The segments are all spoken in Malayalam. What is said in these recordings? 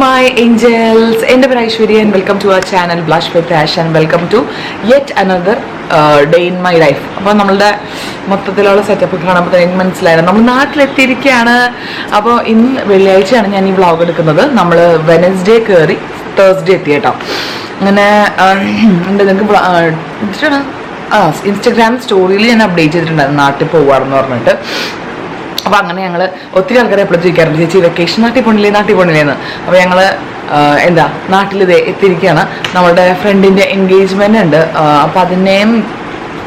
my angels, എൻ്റെ പേര് Aishwarya and welcome to our channel Blush with Ash and welcome to yet another day in my life. അപ്പോൾ നമ്മളുടെ മൊത്തത്തിലുള്ള സെറ്റപ്പ് കാണുമ്പോൾ എനിക്ക് മനസ്സിലായിരുന്നു നമ്മൾ നാട്ടിലെത്തിയിരിക്കുകയാണ്. അപ്പോൾ ഇന്ന് വെള്ളിയാഴ്ചയാണ് ഞാൻ ഈ വ്ളോഗ് എടുക്കുന്നത്. നമ്മൾ വെനസ്ഡേ കയറി തേഴ്സ്ഡേ എത്തി കേട്ടോ. അങ്ങനെ എന്താ നിങ്ങൾക്ക് ഇൻസ്റ്റഗ്രാം സ്റ്റോറിയിൽ ഞാൻ അപ്ഡേറ്റ് ചെയ്തിട്ടുണ്ടായിരുന്നു നാട്ടിൽ പോവാണെന്ന് പറഞ്ഞിട്ട്. അപ്പോൾ അങ്ങനെ ഞങ്ങൾ ഒത്തിരി ആൾക്കാരെ എപ്പോഴും ചോദിക്കാറുണ്ട്, ചേച്ചി വെക്കേഷൻ നാട്ടിൽ പോണില്ലേന്ന്. അപ്പോൾ ഞങ്ങൾ നാട്ടിലിത് എത്തിയിരിക്കുകയാണ്. നമ്മുടെ ഫ്രണ്ടിൻ്റെ എൻഗേജ്മെൻ്റ് ഉണ്ട്. അപ്പോൾ അതിനെയും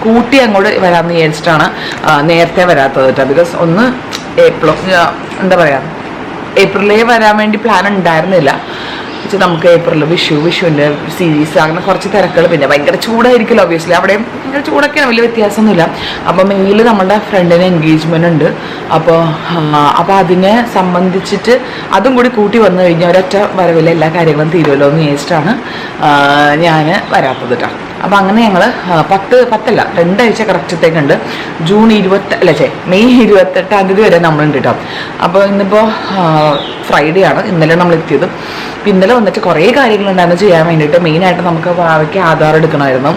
കൂട്ടി അങ്ങോട്ട് വരാമെന്ന് വിചാരിച്ചിട്ടാണ് നേരത്തെ വരാത്തത് കേട്ടോ. ബിക്കോസ് ഒന്ന് ഏപ്രിലേ വരാൻ വേണ്ടി പ്ലാൻ ഉണ്ടായിരുന്നില്ല. നമുക്ക് ഏപ്രിൽ വിഷുവിൻ്റെ സീരീസ് അങ്ങനെ കുറച്ച് തിരക്കുകൾ, പിന്നെ ഭയങ്കര ചൂടായിരിക്കുമല്ലോ ഒബ്വിയസ്ലി. അവിടെയും ഭയങ്കര ചൂടൊക്കെയാണ്, വലിയ വ്യത്യാസമൊന്നുമില്ല. അപ്പോൾ മെയില് നമ്മുടെ ഫ്രണ്ടിന് എൻഗേജ്മെൻ്റ് ഉണ്ട്. അപ്പോൾ അതിനെ സംബന്ധിച്ചിട്ട് അതും കൂടി കൂട്ടി വന്നു കഴിഞ്ഞാൽ ഒരൊറ്റ വരവില്ല, എല്ലാ കാര്യങ്ങളും തീരുമല്ലോ എന്ന് വിചാരിച്ചിട്ടാണ് ഞാൻ വരാത്തത് കേട്ടോ. അപ്പോൾ അങ്ങനെ ഞങ്ങൾ 2 ആഴ്ച കറക്റ്റത്തേക്കുണ്ട്. മെയ് 28 വരെ നമ്മളുണ്ട് കേട്ടോ. അപ്പോൾ ഇന്നിപ്പോൾ ഫ്രൈഡേ ആണ്. ഇന്നലെ നമ്മൾ എത്തിയത്. ഇന്നലെ വന്നിട്ട് കുറേ കാര്യങ്ങളുണ്ടായിരുന്നു ചെയ്യാൻ വേണ്ടിയിട്ട്. മെയിനായിട്ട് നമുക്ക് ഭാവിക്ക് ആധാർ എടുക്കണമായിരുന്നു.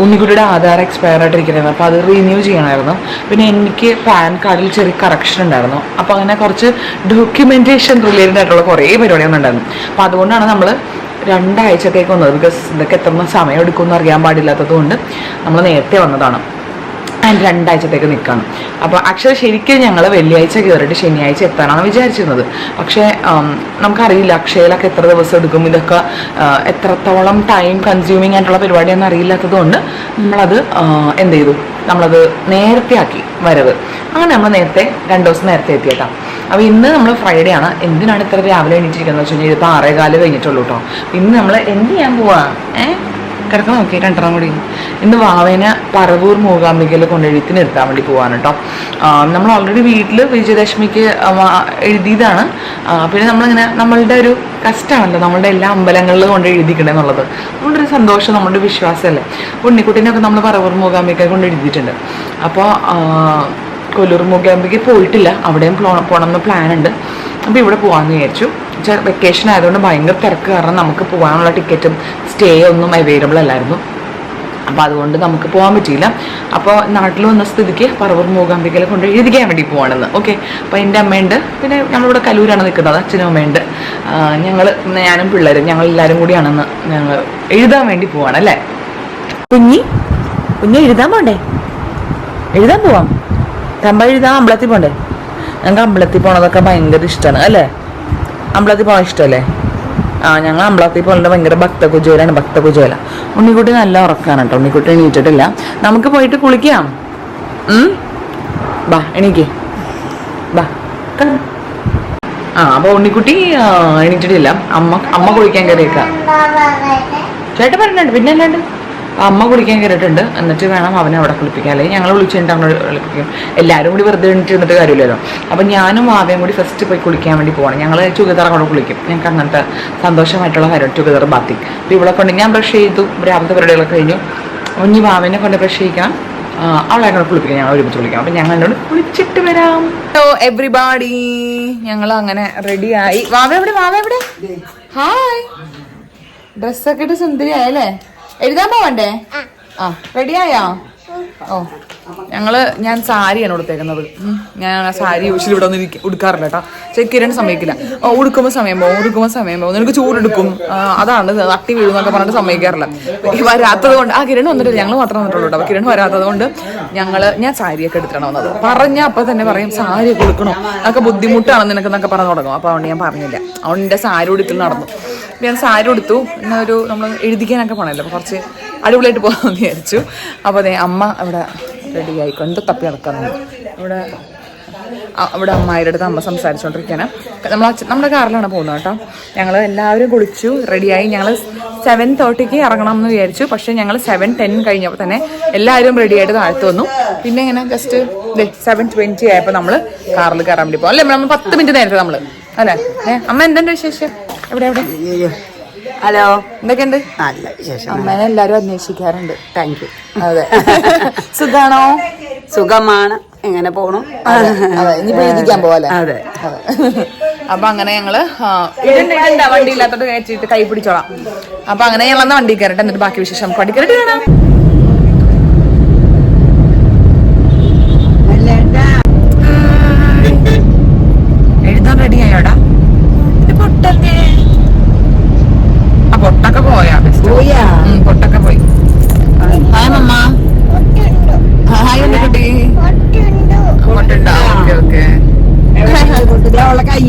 ഉണ്ണിക്കുട്ടിയുടെ ആധാർ എക്സ്പയർ ആയിട്ടിരിക്കണമായിരുന്നു. അപ്പോൾ അത് റിന്യൂ ചെയ്യണമായിരുന്നു. പിന്നെ എനിക്ക് പാൻ കാർഡിൽ ചെറിയ കറക്ഷൻ ഉണ്ടായിരുന്നു. അപ്പോൾ അങ്ങനെ കുറച്ച് ഡോക്യുമെൻറ്റേഷൻ റിലേറ്റഡ് ആയിട്ടുള്ള കുറേ പരിപാടികളുണ്ടായിരുന്നു. അപ്പോൾ അതുകൊണ്ടാണ് നമ്മൾ 2 ആഴ്ചത്തേക്ക് വന്നത്. ബിക്കോസ് ഇതൊക്കെ എത്ര സമയം എടുക്കുമെന്ന് അറിയാൻ പാടില്ലാത്തത് കൊണ്ട് നമ്മൾ നേരത്തെ വന്നതാണ്. അതിന് 2 ആഴ്ചത്തേക്ക് നിൽക്കുകയാണ്. അപ്പോൾ ആക്ച്വലി ശരിക്കും ഞങ്ങൾ വെള്ളിയാഴ്ച കയറിയിട്ട് ശനിയാഴ്ച എത്താനാണ് വിചാരിച്ചിരുന്നത്. പക്ഷേ നമുക്കറിയില്ല അക്ഷയയിലൊക്കെ എത്ര ദിവസം എടുക്കും, ഇതൊക്കെ എത്രത്തോളം ടൈം കൺസ്യൂമിങ് ആയിട്ടുള്ള പരിപാടിയൊന്നും അറിയില്ലാത്തത് കൊണ്ട് നമ്മളത് എന്ത് ചെയ്തു, നമ്മളത് നേരത്തെ ആക്കി വരവ്. അങ്ങനെ നമ്മൾ നേരത്തെ 2 ദിവസം നേരത്തെ എത്തിയേക്കാം. അപ്പോൾ ഇന്ന് നമ്മൾ ഫ്രൈഡേ ആണ്. എന്തിനാണ് ഇത്ര രാവിലെ എണീറ്റിരിക്കുന്നത് വെച്ച് കഴിഞ്ഞാൽ ഇതിപ്പോൾ 6:15 കഴിഞ്ഞിട്ടുള്ളൂ കേട്ടോ. ഇന്ന് നമ്മൾ എന്ത് ചെയ്യാൻ പോവാ കിടക്കാൻ നോക്കി 2 കൂടി. ഇന്ന് വാവേനെ പറവൂർ മൂകാംബികയിൽ കൊണ്ട് എഴുത്തിനിരുത്താൻ വേണ്ടി പോകാൻ കേട്ടോ. നമ്മൾ ഓൾറെഡി വീട്ടിൽ വിജയദശമിക്ക് എഴുതിയതാണ്. പിന്നെ നമ്മളിങ്ങനെ നമ്മളുടെ ഒരു കഷ്ടമാണല്ലോ നമ്മളുടെ എല്ലാ അമ്പലങ്ങളിലും കൊണ്ട് എഴുതിക്കണമെന്നുള്ളത്. നമ്മുടെ ഒരു സന്തോഷം, നമ്മുടെ വിശ്വാസമല്ലേ. ഉണ്ണിക്കുട്ടീനെയൊക്കെ നമ്മൾ പറവൂർ മൂകാംബിക കൊണ്ട് എഴുതിയിട്ടുണ്ട്. അപ്പോൾ കൊല്ലൂർ മൂകാംബിക്ക് പോയിട്ടില്ല, അവിടെയും പോകണമെന്ന് പ്ലാനുണ്ട്. അപ്പോൾ ഇവിടെ പോകാമെന്ന് വിചാരിച്ചു. വെക്കേഷൻ ആയതുകൊണ്ട് ഭയങ്കര തിരക്ക് കാരണം നമുക്ക് പോകാനുള്ള ടിക്കറ്റും സ്റ്റേ ഒന്നും അവൈലബിൾ അല്ലായിരുന്നു. അപ്പോൾ അതുകൊണ്ട് നമുക്ക് പോകാൻ പറ്റിയില്ല. അപ്പോൾ നാട്ടിൽ വന്ന സ്ഥിതിക്ക് പറവൂർ മൂകാംബികയിൽ കൊണ്ട് എഴുതിക്കാൻ വേണ്ടി പോവാണെന്ന്. ഓക്കെ. അപ്പോൾ എൻ്റെ അമ്മയുണ്ട്, പിന്നെ നമ്മളിവിടെ കലൂരാണ് നിൽക്കുന്നത്, അച്ഛനും അമ്മയുണ്ട്. ഞാനും പിള്ളേരും ഞങ്ങളെല്ലാവരും കൂടിയാണെന്ന് ഞങ്ങൾ എഴുതാൻ വേണ്ടി പോവാണ് അല്ലേ. കുഞ്ഞ് എഴുതാൻ പോണ്ടേ? എഴുതാൻ പോവാം. എഴുതാൻ അമ്പലത്തിൽ പോണ്ടേ? ഞങ്ങൾക്ക് അമ്പലത്തിൽ പോണതൊക്കെ ഭയങ്കര ഇഷ്ടമാണ് അല്ലേ. അമ്പലത്തിൽ പോകാൻ ഇഷ്ടമല്ലേ? ഞങ്ങൾ അമ്പലത്തിൽ പോകുന്നത് ഭയങ്കര ഭക്തകുചേല. ഉണ്ണിക്കുട്ടി നല്ല ഉറക്കാണ് കേട്ടോ. ഉണ്ണിക്കുട്ടി എണീറ്റിട്ടില്ല. നമുക്ക് പോയിട്ട് കുളിക്കാം. ബാ എണീക്ക് ബാ. അപ്പോൾ ഉണ്ണിക്കുട്ടി എണീറ്റിട്ടില്ല. അമ്മ കുളിക്കാൻ കയറിയേക്കാം. ചേട്ടൻ പറഞ്ഞിട്ടുണ്ട്. പിന്നെ അല്ലാണ്ട് അമ്മ കുളിക്കാൻ കയറിയിട്ടുണ്ട്. എന്നിട്ട് വേണം അവനെ അവിടെ കുളിപ്പിക്കാൻ. അല്ലെങ്കിൽ ഞങ്ങൾ വിളിച്ചിട്ട് അവിടെ കുളിപ്പിക്കും. എല്ലാവരും കൂടി വെറുതെ എണീറ്റിരുന്നിട്ട് കാര്യമില്ലല്ലോ. അപ്പം ഞാനും വാവയും കൂടി ഫസ്റ്റ് പോയി കുളിക്കാൻ വേണ്ടി പോകണം. ഞങ്ങൾ ചുഗിതർ അവിടെ കുളിക്കും. ഞങ്ങൾക്ക് അങ്ങനത്തെ സന്തോഷമായിട്ടുള്ള കാര്യം ചുഗിതർ ബാത്തിങ്. അപ്പോൾ ഇവിടെ കൊണ്ട് ഞാൻ ബ്രഷ് ചെയ്തു, രാവിലത്തെ പരിപാടികളൊക്കെ കഴിഞ്ഞു. ഇനി വാവനെ കൊണ്ട് ബ്രഷ് ചെയ്യിക്കാം, അവളെ കൂടെ കുളിപ്പിക്കാം, ഞങ്ങൾ ഒരുമിച്ച് കുളിക്കാം. അപ്പം ഞങ്ങൾ എന്നോട് കുളിച്ചിട്ട് വരാം. ഹലോ എവ്രിബാഡി, ഞങ്ങൾ അങ്ങനെ റെഡിയായി. വാവ എവിടെ? ഹായ്. ഡ്രസ്സൊക്കെ ഇട്ട് സുന്ദരിയായല്ലേ? എഴുതാൻ പോവണ്ടേ? റെഡിയായോ? ഞാൻ സാരിയാണ് ഉടുത്തേക്കുന്നത്. ഞാൻ ആ സാരി യൂഷ്വലി ഇവിടെ ഒന്നും ഉടുക്കാറില്ല കേട്ടോ. കിരൺ സമ്മതിക്കില്ല. ഉടുക്കുമ്പോൾ സമയം പോകും, നിനക്ക് ചൂടെടുക്കും, അതാണ് തട്ടി വീഴുന്നൊക്കെ പറഞ്ഞിട്ട് സമ്മതിക്കാറില്ല. വരാത്തത് കൊണ്ട് കിരൺ വന്നിട്ടില്ല, ഞങ്ങൾ മാത്രം വന്നിട്ടുള്ളൂ കേട്ടോ. അപ്പോൾ കിരൺ വരാത്തത് കൊണ്ട് ഞാൻ സാരിയൊക്കെ എടുത്തിട്ടാണ് വന്നത്. പറഞ്ഞാൽ അപ്പം തന്നെ പറയും സാരിയൊക്കെ കൊടുക്കണോ, അതൊക്കെ ബുദ്ധിമുട്ടാണ് നിനക്കെന്നൊക്കെ പറഞ്ഞു തുടങ്ങും. അപ്പോൾ അതുകൊണ്ട് ഞാൻ പറഞ്ഞില്ല. അതുകൊണ്ട് എൻ്റെ സാരി ഉടുക്കൽ നടന്നു. ഞാൻ സാരി ഉടുത്തു. നമ്മൾ എഴുതിക്കാനൊക്കെ പോകണമല്ലോ, അപ്പോൾ കുറച്ച് അടിപൊളിയായിട്ട് പോകാമെന്ന് വിചാരിച്ചു. അപ്പോൾ അതെ അമ്മ ഇവിടെ റെഡി ആയിക്കൊണ്ട് തപ്പി നടക്കാറുണ്ട്. ഇവിടെ അമ്മായിയുടെ അടുത്ത് അമ്മ സംസാരിച്ചുകൊണ്ടിരിക്കുകയാണ്. നമ്മുടെ കാറിലാണ് പോകുന്നത് കേട്ടോ. ഞങ്ങൾ എല്ലാവരും കുളിച്ചു റെഡിയായി. ഞങ്ങൾ 7:30 ഇറങ്ങണം എന്ന് വിചാരിച്ചു. പക്ഷേ ഞങ്ങൾ 7:10 കഴിഞ്ഞപ്പോൾ തന്നെ എല്ലാവരും റെഡിയായിട്ട് താഴ്ത്തു വന്നു. പിന്നെ ഇങ്ങനെ ജസ്റ്റ് 7:20 ആയപ്പോൾ നമ്മൾ കാറിൽ കയറാൻ വേണ്ടി പോകും അല്ലേ. നമ്മൾ 10 മിനിറ്റ് നേരത്തെ നമ്മൾ അല്ലേ. അമ്മ എന്തുണ്ട് വിശേഷം? എവിടെ? ഹലോ, എന്തൊക്കെയുണ്ട്? നല്ല വിശേഷം. അമ്മേനെ എല്ലാരും അന്വേഷിക്കാറുണ്ട്. Thank you. അതെ. സുഖാണോ? സുഖമാണ്. എങ്ങനെ പോണു? ഇനിയിപ്പോ എഴുതിക്കാൻ പോവല്ലേ? അതെ. അപ്പൊ അങ്ങനെ ഞങ്ങള് ഇതെന്താ വണ്ടി ഇല്ലാത്തോട്ട് കയറ്റിട്ട് കൈ പിടിച്ചോളാം. അപ്പൊ അങ്ങനെ ഞങ്ങളന്ന് വണ്ടി കയറട്ടെ, എന്നിട്ട് ബാക്കി വിശേഷം വണ്ടി കയറിട്ട് കാണാം. എഴുതാൻ റെഡി ആയോടാ? പൊട്ടൊക്കെ പൊട്ടൊക്കെ പോയാ? പൊട്ടൊക്കെ പോയി. ഹായ് മമ്മ. ഹായ് ഉണ്ട് കുട്ടി. പൊട്ടുണ്ടോ? ഓക്കെ.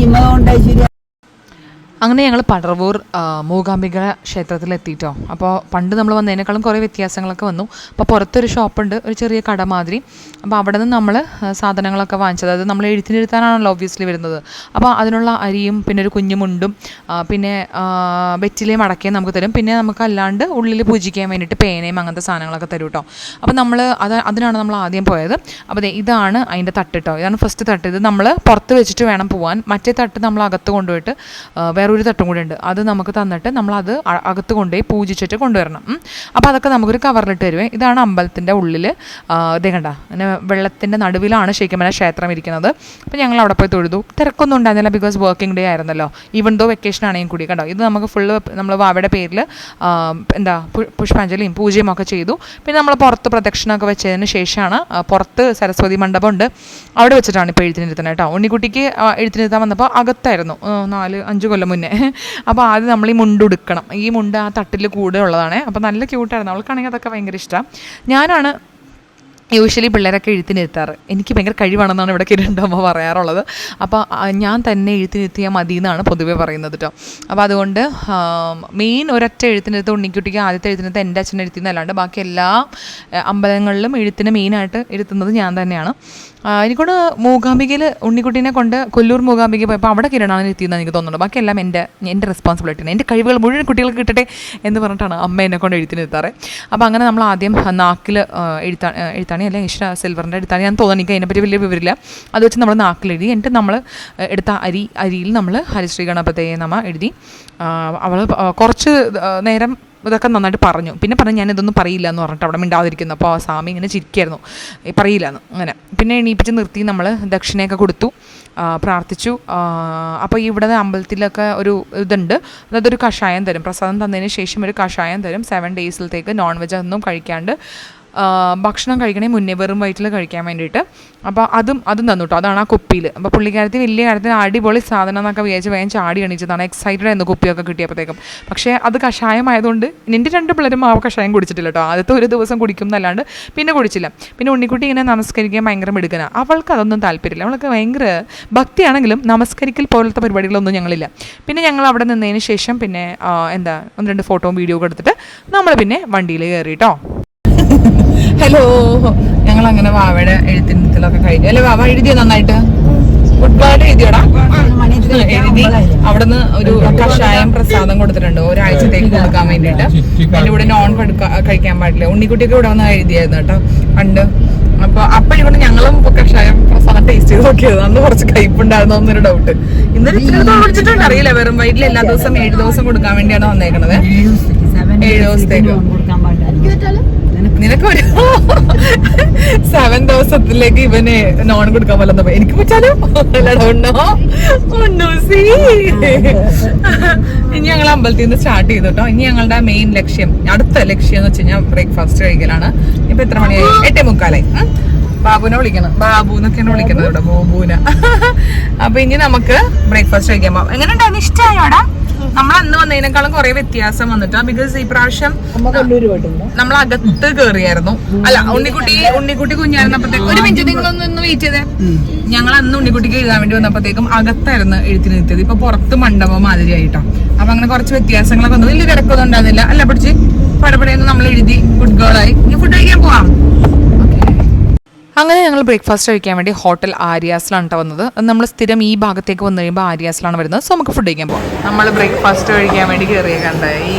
അങ്ങനെ ഞങ്ങൾ പടർവൂർ മൂകാംബിക ക്ഷേത്രത്തിലെത്തിയിട്ടോ. അപ്പോൾ പണ്ട് നമ്മൾ വന്നതിനേക്കാളും കുറേ വ്യത്യാസങ്ങളൊക്കെ വന്നു. അപ്പോൾ പുറത്തൊരു ഷോപ്പുണ്ട്, ഒരു ചെറിയ കട മാതിരി. അപ്പോൾ അവിടെ നിന്ന് നമ്മൾ സാധനങ്ങളൊക്കെ വാങ്ങിച്ചത്, അത് നമ്മൾ എഴുത്തിനിരുത്താനാണല്ലോ ഒബ്വിയസ്ലി വരുന്നത്. അപ്പോൾ അതിനുള്ള അരിയും പിന്നെ ഒരു കുഞ്ഞുമുണ്ടും പിന്നെ വെറ്റിലയും അടക്കയും നമുക്ക് തരും. പിന്നെ നമുക്ക് അല്ലാണ്ട് ഉള്ളിൽ പൂജിക്കാൻ വേണ്ടിയിട്ട് പേനയും അങ്ങനത്തെ സാധനങ്ങളൊക്കെ തരും കേട്ടോ. അപ്പോൾ നമ്മൾ അതിനാണ് നമ്മൾ ആദ്യം പോയത്. അപ്പോൾ ഇതാണ് അതിൻ്റെ തട്ട് കേട്ടോ. ഇതാണ് ഫസ്റ്റ് തട്ട്. ഇത് നമ്മൾ പുറത്ത് വെച്ചിട്ട് വേണം പോകാൻ. മറ്റേ തട്ട് നമ്മൾ അകത്ത് കൊണ്ടുപോയിട്ട് വേറൊരു തട്ടും കൂടെ ഉണ്ട്, അത് നമുക്ക് തന്നിട്ട് നമ്മളത് അകത്ത് കൊണ്ടുപോയി പൂജിച്ചിട്ട് കൊണ്ടുവരണം. അപ്പോൾ അതൊക്കെ നമുക്കൊരു കവറിലിട്ട് തരുവേ. ഇതാണ് അമ്പലത്തിൻ്റെ ഉള്ളിൽ ഇതേ കണ്ട, അങ്ങനെ വെള്ളത്തിൻ്റെ നടുവിലാണ് ശരിക്കും പറഞ്ഞാൽ ക്ഷേത്രം ഇരിക്കുന്നത്. അപ്പോൾ ഞങ്ങൾ അവിടെ പോയി തൊഴുതു. തിരക്കൊന്നും ഉണ്ടായിരുന്നില്ല, ബിക്കോസ് വർക്കിംഗ് ഡേ ആയിരുന്നല്ലോ, ഈവൻ ദോ വെക്കേഷൻ ആണെങ്കിൽ കൂടി. കണ്ടോ, ഇത് നമുക്ക് ഫുള്ള് നമ്മൾ വാവയുടെ പേരിൽ പുഷ്പാഞ്ജലിയും പൂജയും ഒക്കെ ചെയ്തു. പിന്നെ നമ്മൾ പുറത്ത് പ്രദക്ഷിണമൊക്കെ വെച്ചതിന് ശേഷമാണ് പുറത്ത് സരസ്വതി മണ്ഡപമുണ്ട്, അവിടെ വെച്ചിട്ടാണ് ഇപ്പോൾ എഴുത്തിനിരുത്തുന്നത് കേട്ടോ. ഉണ്ണിക്കുട്ടിക്ക് എഴുത്തിനിരുത്താൻ വന്നപ്പോൾ അകത്തായിരുന്നു 4-5 കൊല്ലം മുന്നേ. അപ്പോൾ ആദ്യം നമ്മൾ ഈ മുണ്ട് ഉടുക്കണം. ഈ മുണ്ട് ആ തട്ടിൽ കൂടെ ഉള്ളതാണ്. അപ്പോൾ നല്ല ക്യൂട്ടായിരുന്നു. അവൾക്കാണെങ്കിൽ അതൊക്കെ ഭയങ്കര ഇഷ്ടമാണ്. ഞാനാണ് യൂഷ്വലി പിള്ളേരൊക്കെ എഴുത്തിനിരുത്താറ്. എനിക്ക് ഭയങ്കര കഴിവാണെന്നാണ് ഇവിടെ കിരണ്ടമ്മ പറയാറുള്ളത്. അപ്പോൾ ഞാൻ തന്നെ എഴുത്തിനിരുത്തിയാൽ മതി എന്നാണ് പൊതുവേ പറയുന്നത് കേട്ടോ. അപ്പോൾ അതുകൊണ്ട് മെയിൻ ഒരൊറ്റ എഴുത്തിനിരുത്ത് ഉണ്ണിക്കുട്ടിക്ക് ആദ്യത്തെ എഴുത്തിനിരുത്ത് എൻ്റെ അച്ഛൻ എഴുത്തുന്നതല്ലാണ്ട് ബാക്കി എല്ലാ അമ്പലങ്ങളിലും എഴുത്തിന് മെയിനായിട്ട് എഴുതുന്നത് ഞാൻ തന്നെയാണ്. എനിക്കൊണ്ട് മൂകാംബികയിൽ ഉണ്ണിക്കുട്ടീനെ കൊണ്ട് കൊല്ലൂർ മൂകാംബിക പോയപ്പോൾ അവിടെ കിരണാണ് എത്തിയെന്ന് എനിക്ക് തോന്നുന്നുണ്ട്. ബാക്കിയെല്ലാം എൻ്റെ റെസ്പോൺസിബിലിറ്റിയാണ്. എൻ്റെ കഴിവുകൾ മുഴുവൻ കുട്ടികൾക്ക് കിട്ടട്ടെ എന്ന് പറഞ്ഞിട്ടാണ് അമ്മ എന്നെ കൊണ്ട് എഴുത്തിനിരുത്താറ്. അപ്പോൾ അങ്ങനെ നമ്മൾ ആദ്യം നാക്കിൽ എഴുത്താണി അല്ലെ ഈശ്വര സിൽവറിൻ്റെ എഴുത്താണി, ഞാൻ തോന്നുന്നു, എനിക്ക് അതിനെപ്പറ്റി വലിയ വിവരമില്ല. അത് വെച്ച് നമ്മൾ നാക്കിലെഴുതി. എന്നിട്ട് നമ്മൾ എടുത്ത അരിയിൽ നമ്മൾ ഹരിശ്രീ ഗണപതയെ നമ എഴുതി. അവൾ കുറച്ച് നേരം ഇതൊക്കെ നന്നായിട്ട് പറഞ്ഞു. പിന്നെ പറഞ്ഞു ഞാനിതൊന്നും പറയില്ല എന്ന് പറഞ്ഞിട്ട് അവിടെ മിണ്ടാതിരിക്കുന്നു. അപ്പോൾ സ്വാമി ഇങ്ങനെ ചിരിക്കായിരുന്നു, പറയില്ല എന്ന്. അങ്ങനെ പിന്നെ എണീപ്പിച്ച് നിർത്തി നമ്മൾ ദക്ഷിണയൊക്കെ കൊടുത്തു, പ്രാർത്ഥിച്ചു. അപ്പോൾ ഇവിടെ അമ്പലത്തിലൊക്കെ ഒരു ഇതുണ്ട്, അതായത് ഒരു കഷായം തരും. പ്രസാദം തന്നതിന് ശേഷം ഒരു കഷായം തരും 7 ഡേയ്സിലത്തേക്ക്. നോൺ വെജ് ഒന്നും കഴിക്കാണ്ട് ഭക്ഷണം കഴിക്കണേ മുന്നേ വെറും വയറ്റിൽ കഴിക്കാൻ വേണ്ടിയിട്ട്. അപ്പോൾ അതും തന്നു കേട്ടോ. അതാണ് ആ കുപ്പിയിൽ. അപ്പോൾ പുള്ളിക്കാരത്തി വലിയ കാര്യത്തിന് അടിപൊളി സാധനം എന്നൊക്കെ വിചാരിച്ച് വേഗം ചാടി എണീച്ചതാണ്. എക്സൈറ്റഡ് ആയിരുന്നു കുപ്പിയൊക്കെ കിട്ടിയപ്പോഴത്തേക്കും. പക്ഷേ അത് കഷായമായതുകൊണ്ട് എൻ്റെ 2 പിള്ളേരും ആ കഷായം കുടിച്ചിട്ടില്ല കേട്ടോ. ആദ്യത്തെ ഒരു ദിവസം കുടിക്കും എന്നല്ലാണ്ട് പിന്നെ കുടിച്ചില്ല. പിന്നെ ഉണ്ണിക്കുട്ടി ഇങ്ങനെ നമസ്കരിക്കാൻ ഭയങ്കര മിടുക്കനാണ്. അവൾക്ക് അതൊന്നും താല്പര്യമില്ല. അവൾക്ക് ഭയങ്കര ഭക്തിയാണെങ്കിലും നമസ്കരിക്കൽ പോലത്തെ പരിപാടികളൊന്നും ഞങ്ങളില്ല. പിന്നെ ഞങ്ങൾ അവിടെ നിന്നതിന് ശേഷം പിന്നെ 1-2 ഫോട്ടോയും വീഡിയോ ഒക്കെ എടുത്തിട്ട് നമ്മൾ പിന്നെ വണ്ടിയിൽ കയറി കേട്ടോ. ഹലോ, ഞങ്ങൾ അങ്ങനെ വാവയുടെ എഴുത്തിനിരുത്തലൊക്കെ കഴിഞ്ഞു അല്ലേ? വാവ എഴുതിയോ നന്നായിട്ട്? ഗുഡ് ബൈ എഴുതിയോടാ? എഴുതി. അവിടുന്ന് ഒരു കഷായം പ്രസാദം കൊടുത്തിട്ടുണ്ട് ഒരാഴ്ചത്തേക്ക് കൊടുക്കാൻ വേണ്ടിയിട്ട്. അതിൻ്റെ കൂടെ നോൺ കഴിക്കാൻ പാടില്ല. ഉണ്ണിക്കുട്ടിയൊക്കെ ഇവിടെ വന്ന് എഴുതിയായിരുന്നു കേട്ടോ പണ്ട്. അപ്പോഴും ഞങ്ങളും കഷായം പ്രസാദം ടേസ്റ്റ് ചെയ്ത് നോക്കിയത്. അന്ന് കുറച്ച് കയ്പുണ്ടായിരുന്നു എന്നൊരു ഡൗട്ട്. ഇന്നലെ വിളിച്ചിട്ടുണ്ട്, അറിയില്ല. വെറും വയറ്റിൽ എല്ലാ ദിവസം 7 ദിവസം കൊടുക്കാൻ വേണ്ടിയാണ് വന്നേക്കണത്. 7 ദിവസത്തേക്ക്. നിനക്കൊരു 7 ദിവസത്തിലേക്ക് ഇവന് നോൺ കൊടുക്കാൻ പറ്റുന്ന എനിക്ക് പറ്റാലോ. ഇനി ഞങ്ങൾ അമ്പലത്തിൽ നിന്ന് സ്റ്റാർട്ട് ചെയ്തു കേട്ടോ. ഇനി ഞങ്ങളുടെ മെയിൻ ലക്ഷ്യം, അടുത്ത ലക്ഷ്യം എന്ന് വെച്ച് കഴിഞ്ഞാൽ ബ്രേക്ക്ഫാസ്റ്റ് കഴിക്കലാണ്. ഇപ്പൊ എത്ര മണിയായി? 8:45. ബാബുനെ വിളിക്കണം, ബാബു എന്നൊക്കെയാണ് വിളിക്കുന്നത് ഇവിടെ, ബോബുന. അപ്പൊ ഇനി നമുക്ക് ബ്രേക്ക്ഫാസ്റ്റ് കഴിക്കാൻ പോകാം. എങ്ങനെ ഉണ്ടായിരുന്നു? ഇഷ്ടമായോടാ? നമ്മൾ അന്ന് വന്നതിനേക്കാളും കുറെ വ്യത്യാസം വന്നിട്ടാ. ബിക്കോസ് ഈ പ്രാവശ്യം നമ്മൾ അകത്ത് കയറിയായിരുന്നു. അല്ല, ഉണ്ണിക്കുട്ടി കുഞ്ഞായിരുന്നപ്പോഴത്തേക്കും ഒരു മിനിറ്റ് നിങ്ങളൊന്ന് വെയിറ്റ് ചെയ്തേ. ഞങ്ങൾ അന്ന് ഉണ്ണിക്കുട്ടിക്ക് എഴുതാൻ വേണ്ടി വന്നപ്പോഴത്തേക്കും അകത്തായിരുന്നു എഴുത്തിന് നിർത്തിയത്. ഇപ്പൊ പുറത്ത് മണ്ഡപം മാതിരി ആയിട്ടോ. അപ്പൊ അങ്ങനെ കുറച്ച് വ്യത്യാസങ്ങളൊക്കെ വന്നു. വലിയ തിരക്കൊന്നും ഉണ്ടായിരുന്നില്ല. അല്ല, പിടിച്ച് പടപടയെന്ന് നമ്മൾ എഴുതി ഗുഡ് ഗേളായി. ഇനി ഫുഡ് കഴിക്കാൻ പോവാം. അങ്ങനെ ഞങ്ങൾ ബ്രേക്ക്ഫാസ്റ്റ് കഴിക്കാൻ വേണ്ടി ഹോട്ടൽ ആര്യാസിലാണ് കേട്ടോ വന്നത്. നമ്മൾ സ്ഥിരം ഈ ഭാഗത്തേക്ക് വന്നു കഴിയുമ്പോൾ ആര്യാസിലാണ് വരുന്നത്. സോ നമുക്ക് ഫുഡ് കഴിക്കാൻ പോകാം. നമ്മൾ ബ്രേക്ക്ഫാസ്റ്റ് കഴിക്കാൻ വേണ്ടി കയറിയ കണ്ട ഈ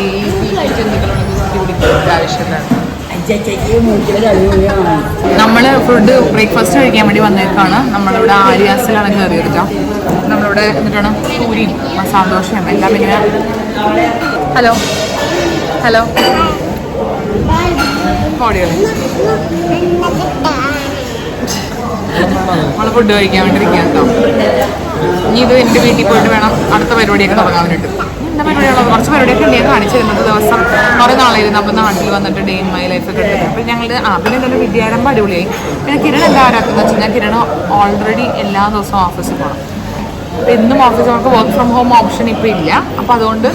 ആവശ്യമില്ല. നമ്മൾ ഫുഡ് ബ്രേക്ക്ഫാസ്റ്റ് കഴിക്കാൻ വേണ്ടി വന്നേക്കാണ്. നമ്മളിവിടെ ആര്യാസിലാണ് കയറിയത് കേട്ടോ. നമ്മളിവിടെ എന്നിട്ടാണ് പൂരിയും മസാല ദോശയും എല്ലാം ഇങ്ങനെ. ഹലോ ഹലോ നമ്മള് ഫുഡ് കഴിക്കാൻ വേണ്ടി ഇരിക്കുക കേട്ടോ. ഇനി ഇത് എൻ്റെ വീട്ടിൽ പോയിട്ട് വേണം അടുത്ത പരിപാടിയൊക്കെ തുടങ്ങാൻ വേണ്ടിയിട്ട്. എന്താ പരിപാടിയുള്ളത്? കുറച്ച് പരിപാടിയൊക്കെ ഉണ്ട്. ഞാൻ കാണിച്ചു തരുന്നത് ദിവസം കുറേ നാളായിരുന്നു നമ്മൾ നാട്ടിൽ വന്നിട്ട് ഡേ ഇൻ മൈ ലൈഫൊക്കെ എടുത്തത്. അപ്പോൾ ഞങ്ങൾ പിന്നെ തന്നെ വിദ്യാരംഭം അടിപൊളിയായി. പിന്നെ കിരൺ എന്താ ആരാക്കുന്നത് വെച്ച് കഴിഞ്ഞാൽ കിരൺ ഓൾറെഡി എല്ലാ ദിവസവും ഓഫീസിൽ പോകണം. അപ്പോൾ എന്നും ഓഫീസിൽ നമുക്ക് വർക്ക് ഫ്രം ഹോം ഓപ്ഷൻ ഇപ്പോൾ ഇല്ല. അപ്പോൾ അതുകൊണ്ട്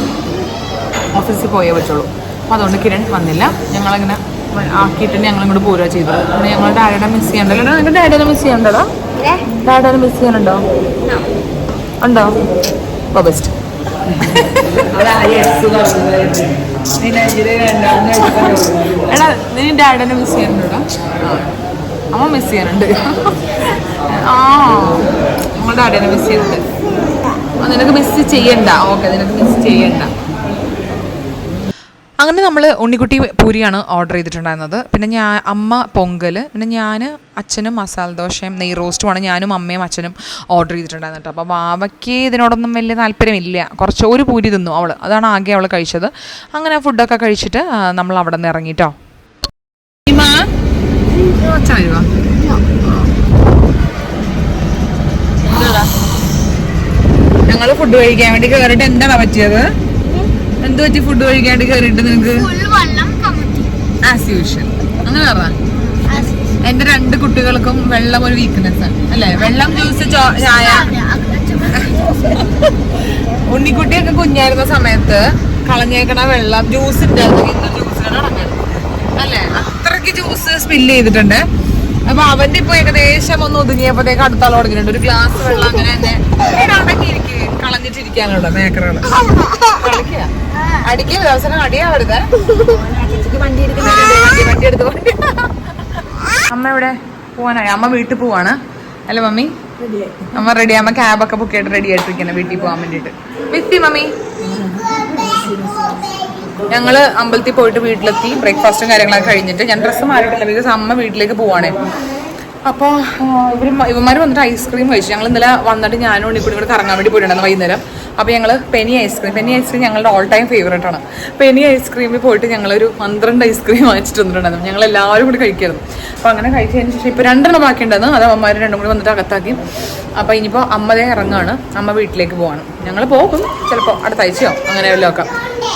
ഓഫീസിൽ പോയേ പറ്റുള്ളൂ. അപ്പോൾ അതുകൊണ്ട് കിരൺ വന്നില്ല. ഞങ്ങളങ്ങനെ ആക്കിയിട്ട് ഞങ്ങളിങ്ങോട്ട് പോരുക ചെയ്തത്. പിന്നെ ഞങ്ങൾ ഡാഡിയുടെ മിസ് ചെയ്യണ്ടല്ലോ. നിങ്ങളുടെ ഡാഡിയുടെ മിസ് ചെയ്യണ്ടോ? ഡാഡിയുടെ മിസ് ചെയ്യാനുണ്ടോ? ഉണ്ടോ? അപ്പോൾ ബെസ്റ്റ്. എടാ നീ ഡാഡിനെ മിസ് ചെയ്യാനുണ്ടോ? അമ്മ മിസ് ചെയ്യാനുണ്ട്. ആ നമ്മൾ ഡാഡിനെ മിസ് ചെയ്യുന്നുണ്ട്. നിനക്ക് മിസ് ചെയ്യണ്ട. ഓക്കെ, നിനക്ക് മിസ് ചെയ്യണ്ട. അങ്ങനെ നമ്മൾ ഉണ്ണിക്കുട്ടി പൂരിയാണ് ഓർഡർ ചെയ്തിട്ടുണ്ടായിരുന്നത്. പിന്നെ അമ്മ പൊങ്കൽ, പിന്നെ ഞാൻ അച്ഛനും മസാല ദോശയും നെയ് റോസ്റ്റുമാണ് ഞാനും അമ്മയും അച്ഛനും ഓർഡർ ചെയ്തിട്ടുണ്ടായിരുന്നു കേട്ടോ. അപ്പോൾ വാവയ്ക്ക് ഇതിനോടൊന്നും വലിയ താല്പര്യമില്ല. കുറച്ച് ഒരു പൂരി തിന്നു അവൾ, അതാണ് ആകെ അവൾ കഴിച്ചത്. അങ്ങനെ ഫുഡൊക്കെ കഴിച്ചിട്ട് നമ്മൾ അവിടെ നിന്ന് ഇറങ്ങിട്ടോ. ഞങ്ങൾ ഫുഡ് കഴിക്കാൻ വേണ്ടി കയറിയിട്ട് എന്താണ് പറ്റിയത്? എന്ത് പറ്റി ഫുഡ് കഴിക്കാണ്ട് കയറിയിട്ട് നിനക്ക്? ആസ് യൂഷ്വൽ അങ്ങനെ പറഞ്ഞ. എന്റെ 2 കുട്ടികൾക്കും വെള്ളം ഒരു വീക്ക്നെസ് ആണ് അല്ലേ? വെള്ളം, ജ്യൂസ്, ചായ. ഉണ്ണിക്കുട്ടിയൊക്കെ കുഞ്ഞായിരുന്ന സമയത്ത് കളഞ്ഞേക്കണ വെള്ളം ജ്യൂസ് അല്ലേ? അത്രയ്ക്ക് ജ്യൂസ് സ്പില്ല് ചെയ്തിട്ടുണ്ട്. അപ്പൊ അവന്റെ ഇപ്പൊ ഏകദേശം ഒന്ന് ഒതുങ്ങിയപ്പോഴത്തേക്ക് അടുത്താൾ തുടങ്ങിയിട്ടുണ്ട്. ഒരു ഗ്ലാസ് വെള്ളം അങ്ങനെ തന്നെ കളഞ്ഞിട്ടിരിക്കാനുള്ള മേക്കറുകൾ കളിക്കുക. അടിക്കുക ദിവസം അടിയാവരുത്. വണ്ടി എടുത്ത് അമ്മ എവിടെ പോവാനായി? അമ്മ വീട്ടിൽ പോവാണ് അല്ലേ മമ്മി? അമ്മ റെഡി. അമ്മ ക്യാബൊക്കെ ബുക്ക് ചെയ്തിട്ട് റെഡി ആയിട്ടിരിക്കണം വീട്ടിൽ പോകാൻ വേണ്ടിട്ട്. വിത്തി മമ്മി. ഞങ്ങള് അമ്പലത്തിൽ പോയിട്ട് വീട്ടിലെത്തി. ബ്രേക്ക്ഫാസ്റ്റും കാര്യങ്ങളൊക്കെ കഴിഞ്ഞിട്ട് ഞാൻ ഡ്രസ്സ് മാറിയിട്ടില്ല, ബിക്കോസ് അമ്മ വീട്ടിലേക്ക് പോവാണേ. അപ്പോൾ ഇവന്മാർ വന്നിട്ട് ഐസ്ക്രീം കഴിച്ചു. ഞങ്ങൾ ഇന്നലെ വന്നിട്ട് ഞാനും ഉണ്ണിക്കൂടി കൂടെ കറങ്ങാൻ വേണ്ടി പോയിട്ടുണ്ടായിരുന്നു വൈകുന്നേരം. അപ്പോൾ ഞങ്ങൾ പെനി ഐസ്ക്രീം ഞങ്ങളുടെ ഓൾ ടൈം ഫേവറേറ്റ് ആണ്. പെനി ഐസ്ക്രീമിൽ പോയിട്ട് ഞങ്ങളൊരു 12 ഐസ്ക്രീം വാങ്ങിച്ചിട്ട് വന്നിട്ടുണ്ടായിരുന്നു. ഞങ്ങൾ എല്ലാവരും കൂടി കഴിക്കായിരുന്നു. അപ്പോൾ അങ്ങനെ കഴിച്ചതിന് ശേഷം ഇപ്പോൾ 2 ബാക്കിയുണ്ടായിരുന്നു. അത് അമ്മമാർ 2 കൂടി വന്നിട്ട് അകത്താക്കി. അപ്പോൾ ഇനിയിപ്പോൾ അമ്മതേ ഇറങ്ങുകയാണ്. അമ്മ വീട്ടിലേക്ക് പോവാണ്. ഞങ്ങൾ പോകും ചിലപ്പോൾ അടുത്ത ആഴ്ചയോ അങ്ങനെ വല്ലതും ഒക്കെ,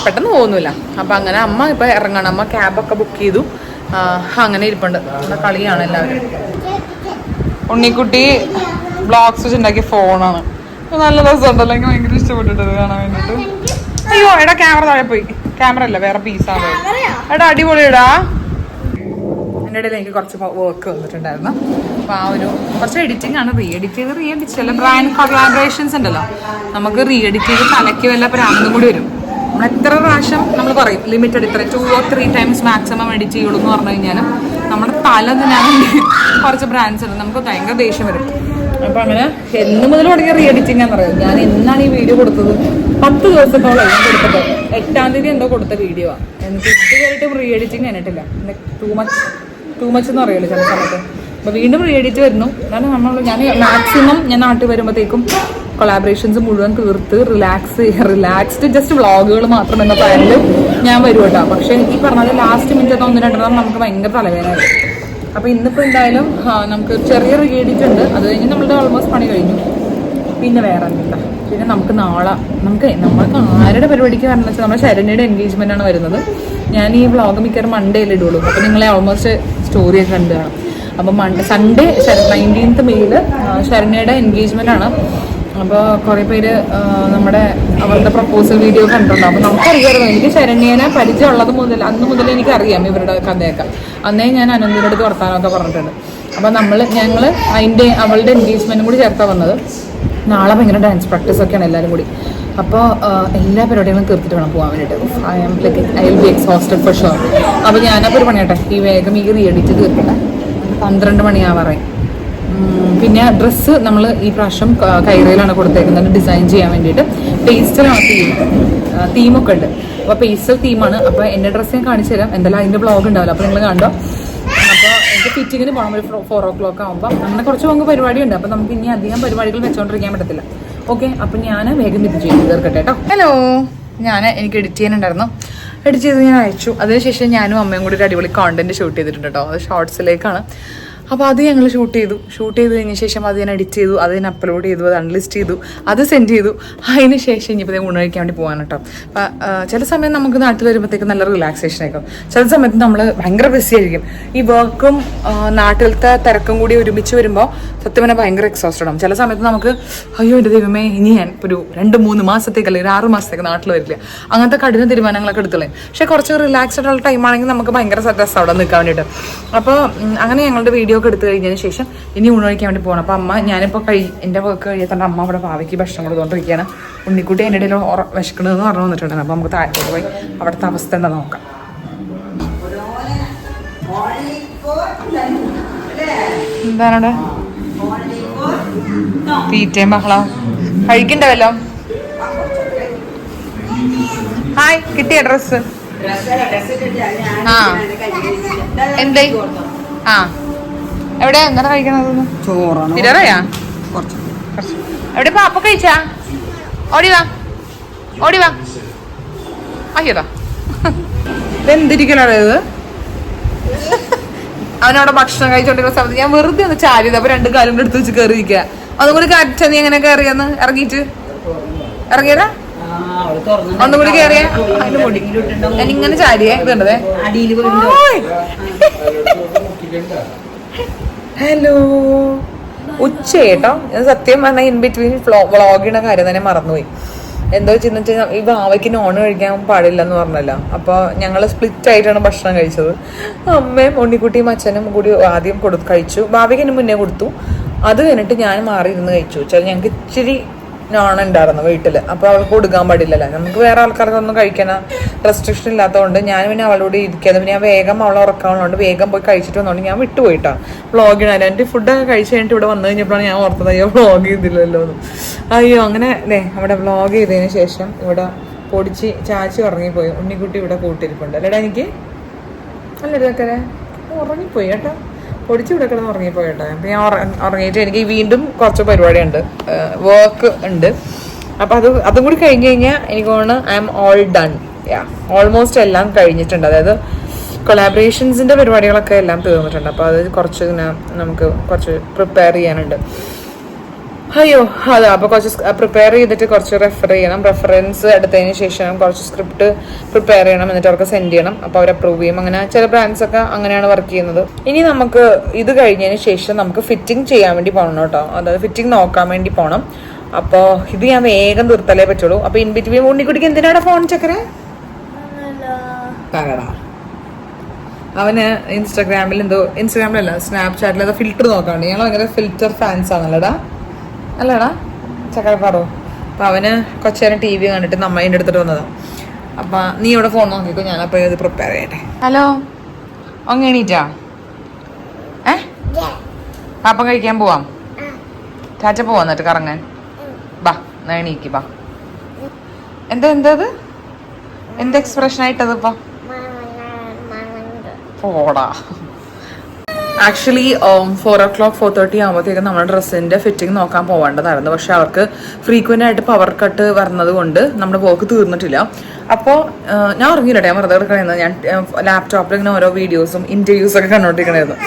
പെട്ടെന്ന് പോകുന്നില്ല. അപ്പോൾ അങ്ങനെ അമ്മ ഇപ്പോൾ ഇറങ്ങുകയാണ്. അമ്മ ക്യാബൊക്കെ ബുക്ക് ചെയ്തു. അങ്ങനെ ഇരിപ്പുണ്ട്. നമ്മുടെ കളിയാണ് എല്ലാവരും. ഉണ്ണിക്കുട്ടി ബ്ലോഗ്സ് വെച്ചുണ്ടാക്കിയ ഫോണാണ്. നല്ല രസമുണ്ടല്ലോ. എനിക്ക് ഭയങ്കര ഇഷ്ടപ്പെട്ടിട്ടത് കാണാൻ വേണ്ടിട്ട്. അയ്യോ എടാ ക്യാമറ താഴെ പോയി. ക്യാമറ അല്ല, വേറെ പീസാണ്. എടാ അടിപൊളിയടാ. എൻ്റെ ഇടയിൽ എനിക്ക് കുറച്ച് വർക്ക് വന്നിട്ടുണ്ടായിരുന്നു. അപ്പോൾ ആ ഒരു കുറച്ച് എഡിറ്റിംഗ് ആണ്. റീ എഡിറ്റ് ചില ബ്രാൻഡ് കൊളാബറേഷൻസ് ഉണ്ടല്ലോ, നമുക്ക് റീ എഡിറ്റ് ചെയ്ത് തലയ്ക്ക് വല്ല പ്രാന്തും കൂടി വരും. നമ്മൾ എത്ര പ്രാവശ്യം നമ്മൾ പറയും ലിമിറ്റഡ് ഇത്ര 2 or 3 times മാക്സിമം എഡിറ്റ് ചെയ്യുള്ളൂ എന്ന് പറഞ്ഞു കഴിഞ്ഞാൽ നമ്മുടെ തല തിന്നാൻ കുറച്ച് ബ്രാൻഡ്സ് ഉണ്ട്. നമുക്ക് ഭയങ്കര ദേഷ്യം വരും. അപ്പോൾ അങ്ങനെ എന്ന് മുതൽ തുടങ്ങിയ റീ എഡിറ്റിംഗ് എന്ന് പറയുന്നത്. ഞാൻ എന്നാണ് ഈ വീഡിയോ കൊടുത്തത്? 10 ദിവസത്തോളം ഞാൻ കൊടുത്തത്. 8-ാം തീയതി എന്തോ കൊടുത്ത വീഡിയോ ആണ്. എനിക്ക് ഇതുവരെയായിട്ടും റീ എഡിറ്റിംഗ് കഴിഞ്ഞിട്ടില്ല. ടൂ മച്ച് എന്ന് പറയുമല്ലോ ചില സമയത്ത്. അപ്പോൾ വീണ്ടും റീ എഡിറ്റ് വരുന്നു. കാരണം ഞാൻ മാക്സിമം നാട്ടിൽ വരുമ്പോഴത്തേക്കും കൊളാബറേഷൻസ് മുഴുവൻ തീർത്ത് റിലാക്സ്ഡ് ജസ്റ്റ് വ്ളോഗുകൾ മാത്രം എന്ന പ്ലാനിൽ ഞാൻ വരും കേട്ടോ. പക്ഷെ എനിക്ക് പറഞ്ഞത് ലാസ്റ്റ് മിനിറ്റ് 1-2 നമുക്ക് ഭയങ്കര തലവേദന. അപ്പോൾ ഇന്നിപ്പോൾ എന്തായാലും നമുക്ക് ചെറിയ റീ എഡിറ്റ് ഉണ്ട്. അത് കഴിഞ്ഞ് നമ്മളുടെ ഓൾമോസ്റ്റ് പണി കഴിഞ്ഞു. പിന്നെ വേറെ എന്തില്ല. പിന്നെ നമുക്ക് നാളെ നമ്മൾക്ക് ആരുടെ പരിപാടിക്ക് വരണം വെച്ചാൽ നമ്മുടെ ശരണ്യയുടെ എൻഗേജ്മെൻ്റ് ആണ് വരുന്നത്. ഞാൻ ഈ വ്ളോഗ് മിക്കവാറും മൺഡേയിൽ ഇടുള്ളൂ. അപ്പോൾ നിങ്ങളെ ഓൾമോസ്റ്റ് സ്റ്റോറിയൊക്കെ കണ്ടു കാണാം. അപ്പം സൺഡേ 19th മെയ്യിൽ ശരണ്യയുടെ എൻഗേജ്മെൻ്റ് ആണ്. അപ്പോൾ കുറേ പേര് അവരുടെ പ്രപ്പോസൽ വീഡിയോ കണ്ടിട്ടുണ്ട്. അപ്പോൾ നമുക്കറിയാമായിരുന്നു. എനിക്ക് ശരണ്യനെ പരിചയമുള്ളത് അന്ന് മുതൽ എനിക്കറിയാം ഇവരുടെ കഥയൊക്കെ. അന്നേ ഞാൻ അനന്തിൻ്റെ അടുത്ത് വർത്താനമൊക്കെ പറഞ്ഞിട്ടുണ്ട്. അപ്പോൾ ഞങ്ങൾ അവളുടെ എൻഗേജ്മെൻറ്റും കൂടി ചേർത്താണ് വന്നത്. നാളെ ഭയങ്കര ഡാൻസ് പ്രാക്ടീസൊക്കെയാണ് എല്ലാവരും കൂടി. അപ്പോൾ എല്ലാ പരിപാടികളും തീർത്തിട്ട് വേണം പോകാൻ വേണ്ടിയിട്ട്. I will be exhausted for sure. അപ്പോൾ ഞാനപ്പോൾ ഒരു പണിയട്ടെ, വേഗം ഈ റീ എഡിറ്റ് തീർക്കട്ടെ. 12 മണിയാവാറായി. പിന്നെ ഡ്രസ്സ് നമ്മൾ ഈ പ്രാവശ്യം കൈറയിലാണ് കൊടുത്തേക്കുന്നത് ഡിസൈൻ ചെയ്യാൻ വേണ്ടിയിട്ട്. പേസ്റ്റലാണ് തീമൊക്കെ ഉണ്ട്. അപ്പോൾ പേസ്റ്റൽ തീമാണ്. അപ്പോൾ എൻ്റെ ഡ്രസ്സ് ഞാൻ കാണിച്ചു തരാം. എന്തായാലും അതിൻ്റെ ബ്ലോഗ് ഉണ്ടാവില്ല, അപ്പോൾ നിങ്ങൾ കണ്ടോ. അപ്പോൾ എനിക്ക് ഫിറ്റിങ്ങിന് പോകണം ഒരു 4 o'clock ആകുമ്പോൾ. അങ്ങനെ കുറച്ച് പോകുമ്പോൾ പരിപാടിയുണ്ട്. അപ്പോൾ നമുക്ക് ഇനി അധികം പരിപാടികൾ വെച്ചുകൊണ്ടിരിക്കാൻ പറ്റത്തില്ല. ഓക്കെ, അപ്പം ഞാൻ വേഗം ഇത് ചെയ്ത് തീർക്കട്ടെ കേട്ടോ. ഹലോ, എനിക്ക് എഡിറ്റ് ചെയ്യാനുണ്ടായിരുന്നു. എഡിറ്റ് ചെയ്ത് ഞാൻ അയച്ചു. അതിനുശേഷം ഞാനും അമ്മയും കൂടി ഒരു അടിപൊളി കോണ്ടന്റ് ഷൂട്ട് ചെയ്തിട്ടുണ്ട് കേട്ടോ. അത് ഷോർട്സിലേക്കാണ്. അപ്പോൾ അത് ഞങ്ങൾ ഷൂട്ട് ചെയ്ത് കഴിഞ്ഞ ശേഷം അത് ഞാൻ എഡിറ്റ് ചെയ്തു, അത് ഞാൻ അപ്ലോഡ് ചെയ്തു, അത് അൺലിസ്റ്റ് ചെയ്തു, അത് സെൻഡ് ചെയ്തു. അതിന് ശേഷം ഇനിയിപ്പോൾ ഊണ് കഴിക്കാൻ വേണ്ടി പോകാൻ കേട്ടോ. അപ്പം ചില സമയം നമുക്ക് നാട്ടിൽ വരുമ്പോഴത്തേക്ക് നല്ല റിലാക്സേഷൻ ആയിരിക്കും, ചില സമയത്ത് നമ്മൾ ഭയങ്കര ബിസി ആയിരിക്കും. ഈ വർക്കും നാട്ടിലത്തെ തിരക്കും കൂടി ഒരുമിച്ച് വരുമ്പോൾ സത്യം പറഞ്ഞാൽ ഭയങ്കര എക്സോസ്റ്റഡ് ആവും. ചില സമയത്ത് നമുക്ക് അയ്യോ എൻ്റെ ദൈവമേ ഇനി ഞാൻ ഇപ്പോൾ ഒരു 2-3 മാസത്തേക്ക് അല്ലെങ്കിൽ 6 മാസത്തേക്ക് നാട്ടിൽ വരില്ല, അങ്ങനത്തെ കഠിന തീരുമാനങ്ങളൊക്കെ എടുത്തുള്ളേ. പക്ഷേ കുറച്ച് റിലാക്സ്ഡ് ആയിട്ടുള്ള ടൈമാണെങ്കിൽ നമുക്ക് ഭയങ്കര രസം അവിടെ നിൽക്കാൻ വേണ്ടിയിട്ട്. അപ്പോൾ അങ്ങനെ ഞങ്ങളുടെ വീഡിയോ ഒക്കെ എടുത്തു കഴിഞ്ഞതിന് ശേഷം ഇനി ഊണ് കഴിക്കാൻ വേണ്ടി പോകണം. അപ്പോൾ അമ്മ ഞാനിപ്പോൾ എൻ്റെ വർക്ക് കഴിയാത്തതുകൊണ്ട് അമ്മ അവിടെ ഭാവിക്ക് ഭക്ഷണം കൊടുത്തുകൊണ്ടിരിക്കുകയാണ്. ഉണ്ണിക്കുട്ടി എൻ്റെ ഇടയിൽ വിശക്കണമെന്ന് പറഞ്ഞു വന്നിട്ടുണ്ടായിരുന്നു. അപ്പോൾ നമുക്ക് താഴത്തോട്ട് പോയി അവിടുത്തെ അവസ്ഥ എന്താ നോക്കാം. എന്താണ് തീറ്റയും ബഹളം കഴിക്കണ്ടല്ലോ. ഹായ്, കിട്ടിയ ഡ്രസ് എന്തേ? എവിടെയാ എന്താണ് കഴിക്കണത്? ചോറാണ്. തിരറയാ എവിടെ പാപ്പ കഴിച്ചാ? ഓടിവാ അയ്യതാ ഇതെന്തിരിക്കലോ ഇത്. അവനവിടെ ഭക്ഷണം കഴിച്ചോണ്ടിരിക്കുന്ന സമയത്ത് ഞാൻ വെറുതെ ഒന്ന് ചാരിയത്. അപ്പൊ 2 കാലും കൂടെ എടുത്ത് വെച്ച് കയറിയിരിക്കുക. അതും കൂടി കാറ്റ നീ എങ്ങനെ കയറിയെന്ന് ഇറങ്ങിയതാ ഒന്നും കൂടി കയറിയ ഞാൻ ഇങ്ങനെ ചാരിയേ. ഇതുണ്ടതേ ഹലോ ഉച്ച കേട്ടോ. ഞാൻ സത്യം പറഞ്ഞാൽ ഇൻ ബിറ്റ്വീൻ വ്ളോഗിന്റെ കാര്യം തന്നെ മറന്നുപോയി. എന്തോ വെച്ചാൽ ഈ വാവയ്ക്ക് നോൺ കഴിക്കാൻ പാടില്ലെന്ന് പറഞ്ഞല്ലോ. അപ്പോൾ ഞങ്ങൾ സ്പ്ലിറ്റ് ആയിട്ടാണ് ഭക്ഷണം കഴിച്ചത്. അമ്മയും ഉണ്ണിക്കുട്ടിയും അച്ഛനും കൂടി ആദ്യം കഴിച്ചു. ഭാവിക്ക് എന്നെ മുന്നേ കൊടുത്തു. അത് കഴിഞ്ഞിട്ട് ഞാൻ മാറിയിരുന്ന് കഴിച്ചു. വെച്ചാൽ ഞങ്ങൾക്ക് ഇച്ചിരി നോൺ ഉണ്ടായിരുന്നു വീട്ടിൽ. അപ്പോൾ അവൾക്ക് കൊടുക്കാൻ പാടില്ലല്ലോ. നമുക്ക് വേറെ ആൾക്കാർക്കൊന്നും കഴിക്കാൻ റെസ്ട്രിക്ഷൻ ഇല്ലാത്തതുകൊണ്ട് ഞാൻ പിന്നെ അവളോട് ഇരിക്കാതെ പിന്നെ ഞാൻ വേഗം അവളെ ഉറക്കാനുള്ളതുകൊണ്ട് വേഗം പോയി കഴിച്ചിട്ട് വന്നതുകൊണ്ട് ഞാൻ വിട്ടുപോയിട്ടാണ് വ്ളോഗിനാണ്. എൻ്റെ ഫുഡൊക്കെ കഴിച്ച് കഴിഞ്ഞിട്ട് ഇവിടെ വന്നു കഴിഞ്ഞപ്പോഴാണ് ഞാൻ ഓർത്തത് അയ്യോ വ്ളോഗ് ചെയ്തില്ലല്ലോ എന്ന്. അയ്യോ അങ്ങനെ അവിടെ വ്ളോഗ് ചെയ്തതിന് ശേഷം ഇവിടെ പൊടിച്ച് ചാച്ചി ഉറങ്ങിപ്പോയി. ഉണ്ണിക്കുട്ടി ഇവിടെ കൂട്ടിരിപ്പുണ്ട് അല്ലേടാ എനിക്ക് അല്ലേടൊക്കെ ഉറങ്ങിപ്പോയി കേട്ടോ. പൊടിച്ച് ഇവിടെ കിടന്ന് ഉറങ്ങിപ്പോയി കേട്ടോ. അപ്പം ഞാൻ ഉറങ്ങിയിട്ട് എനിക്ക് വീണ്ടും കുറച്ച് പരിപാടിയുണ്ട്, വർക്ക് ഉണ്ട്. അപ്പം അതും കൂടി കഴിഞ്ഞ് കഴിഞ്ഞാൽ എനിക്ക് തോന്നുന്നു I M all done. Almost എല്ലാം കഴിഞ്ഞിട്ടുണ്ട്. അതായത് കൊളാബറേഷൻസിൻ്റെ പരിപാടികളൊക്കെ എല്ലാം തീർന്നിട്ടുണ്ട്. അപ്പോൾ അത് കുറച്ച് നമുക്ക് കുറച്ച് പ്രിപ്പയർ ചെയ്യാനുണ്ട്. അയ്യോ അതാ. അപ്പോൾ കുറച്ച് പ്രിപ്പയർ ചെയ്തിട്ട് കുറച്ച് റെഫർ ചെയ്യണം. റെഫറൻസ് എടുത്തതിന് ശേഷം കുറച്ച് സ്ക്രിപ്റ്റ് പ്രിപ്പയർ ചെയ്യണം. എന്നിട്ട് അവർക്ക് സെൻഡ് ചെയ്യണം. അപ്പോൾ അവർ അപ്രൂവ് ചെയ്യും. അങ്ങനെ ചില ബ്രാൻഡ്സ് ഒക്കെ അങ്ങനെയാണ് വർക്ക് ചെയ്യുന്നത്. ഇനി നമുക്ക് ഇത് കഴിഞ്ഞതിന് ശേഷം നമുക്ക് ഫിറ്റിംഗ് ചെയ്യാൻ വേണ്ടി പോകണം കേട്ടോ. അതായത് ഫിറ്റിംഗ് നോക്കാൻ വേണ്ടി പോകണം. അപ്പോൾ ഇത് ഞാൻ വേഗം തീർത്തലേ പറ്റുള്ളൂ. അപ്പോൾ ഇൻ ബിറ്റ്വീൻ ഉണ്ണിക്കുട്ടിക്ക് എന്തിനാണ് ഫോൺ ചക്കര? അവന് ഇൻസ്റ്റാഗ്രാമിലല്ല സ്നാപ്ചാറ്റിൽ അത് ഫിൽറ്റർ നോക്കാണ്ട്. ഞങ്ങൾ ഭയങ്കര ഫിൽറ്റർ ഫാൻസ് ആണല്ലോടാ അല്ലടാ ചക്കരപ്പാറോ. അപ്പം അവന് കൊച്ചേരം TV കണ്ടിട്ട് നമ്മളിൻ്റെ എടുത്തിട്ട് വന്നതാണ്. അപ്പം നീ ഇവിടെ ഫോൺ നോക്കിക്കോ, ഞാനപ്പോൾ ഇത് പ്രിപ്പയർ ചെയ്യട്ടെ. ഹലോ ഒന്ന് എണീറ്റാ? അപ്പം കഴിക്കാൻ പോവാം. ചാച്ച പോവാ എന്നിട്ട് കറങ്ങാൻ. ബാ എണീക്ക് ബാ. എന്തത് എന്ത് എക്സ്പ്രഷൻ ആയിട്ടത് ഇപ്പം പോടാ. ആക്ച്വലി 4 o'clock 4:30 ആകുമ്പോഴത്തേക്കും നമ്മുടെ ഡ്രസ്സിൻ്റെ ഫിറ്റിംഗ് നോക്കാൻ പോകേണ്ടതായിരുന്നു. പക്ഷെ അവർക്ക് ഫ്രീക്വൻ്റ് ആയിട്ട് പവർ കട്ട് വരുന്നത് കൊണ്ട് നമ്മുടെ വർക്ക് തീർന്നിട്ടില്ല. അപ്പോൾ ഞാൻ ഉറങ്ങിയില്ല, ഞാൻ വെറുതെ കിടക്കണമായിരുന്നു. ഞാൻ ലാപ്ടോപ്പിൽ ഇങ്ങനെ ഓരോ വീഡിയോസും ഇൻ്റർവ്യൂസൊക്കെ കണ്ടോണ്ടിരിക്കണമായിരുന്നു.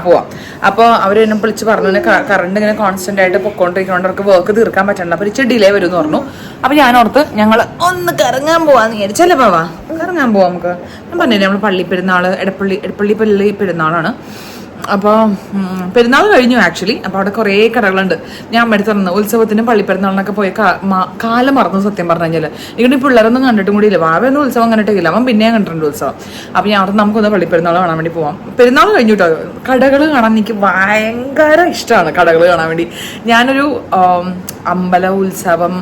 പോവാം. അപ്പോൾ അവർ എന്നെ വിളിച്ച് പറഞ്ഞു കറണ്ട് ഇങ്ങനെ കോൺസ്റ്റന്റ് ആയിട്ട് പൊക്കോണ്ടിരിക്കുന്നതുകൊണ്ട് അവർക്ക് വർക്ക് തീർക്കാൻ പറ്റണ്ട. അപ്പോൾ ഇച്ചിരി ഡിലേ വരും എന്ന് പറഞ്ഞു. അപ്പോൾ ഞാൻ ഓർത്ത് ഞങ്ങൾ ഒന്ന് കറങ്ങാൻ പോവാന്ന് വിചാരിച്ചല്ലേ. പോവാ കറങ്ങാൻ പോവാം നമുക്ക്. ഞാൻ പറഞ്ഞില്ലേ നമ്മൾ പള്ളി പെരുന്നാൾ പള്ളി പെരുന്നാളാണ്. അപ്പോൾ പെരുന്നാൾ കഴിഞ്ഞു ആക്ച്വലി. അപ്പോൾ അവിടെ കുറേ കടകളുണ്ട്. ഞാൻ അമ്മടുത്ത് പറഞ്ഞു ഉത്സവത്തിനും പള്ളിപ്പെരുന്നാളിനൊക്കെ പോയി കാലം മറന്നു സത്യം പറഞ്ഞു കഴിഞ്ഞാൽ. ഇവിടെ പിള്ളേരൊന്നും കണ്ടിട്ടും കൂടി ഇല്ല. വാവയൊന്നും ഉത്സവം കണ്ടിട്ടില്ല. അവൻ പിന്നെയും കണ്ടിട്ടുണ്ട് ഉത്സവം. അപ്പോൾ ഞാൻ അവിടെ നമുക്കൊന്ന് പള്ളിപ്പെരുന്നാൾ കാണാൻ വേണ്ടി പോവാം. പെരുന്നാൾ കഴിഞ്ഞു കേട്ടോ. കടകൾ കാണാൻ എനിക്ക് ഭയങ്കര ഇഷ്ടമാണ്. കടകൾ കാണാൻ വേണ്ടി ഞാനൊരു അമ്പല ഉത്സവം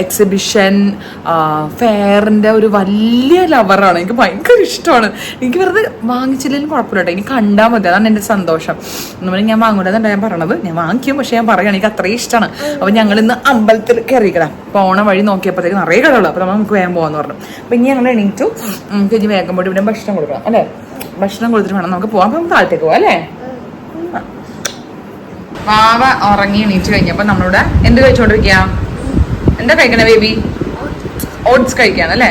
എക്സിബിഷൻ ഫെയറിൻ്റെ ഒരു വലിയ ലവറാണ്. എനിക്ക് ഭയങ്കര ഇഷ്ടമാണ്. എനിക്ക് വെറുതെ വാങ്ങിച്ചില്ലെങ്കിലും കുഴപ്പമില്ല കേട്ടോ. എനിക്ക് കണ്ടാൽ മതി, അതാണ് എൻ്റെ സന്തോഷം. നമ്മൾ ഞാൻ വാങ്ങൂടെന്നല്ല ഞാൻ പറയണത്, ഞാൻ വാങ്ങിക്കും. പക്ഷേ ഞാൻ പറയുകയാണ് എനിക്ക് അത്രയും ഇഷ്ടമാണ്. അപ്പോൾ ഞങ്ങൾ ഇന്ന് അമ്പലത്തിൽ കയറിക്കടാ. പോണ വഴി നോക്കിയപ്പോഴത്തേക്ക് നിറയെ കടകൾ. അപ്പോൾ നമുക്ക് വേഗം പോകാമെന്ന് പറഞ്ഞു. അപ്പോൾ ഇനി ഞങ്ങൾ എണീറ്റു. നമുക്ക് ഇനി വേഗം പോയിട്ട് ഇവിടെ ഭക്ഷണം കൊടുക്കണം അല്ലേ. ഭക്ഷണം കൊടുത്തിട്ട് വേണം നമുക്ക് പോകാം. അപ്പം നമുക്ക് താഴത്തേക്ക് പോകാം അല്ലേ. വാവ ഉറങ്ങി എണീറ്റ് കഴിഞ്ഞപ്പോൾ നമ്മളിവിടെ എന്ത് കഴിച്ചുകൊണ്ടിരിക്കുക? എന്താ കഴിക്കണേ ബേബി? ഓട്സ് കഴിക്കാണ് അല്ലേ.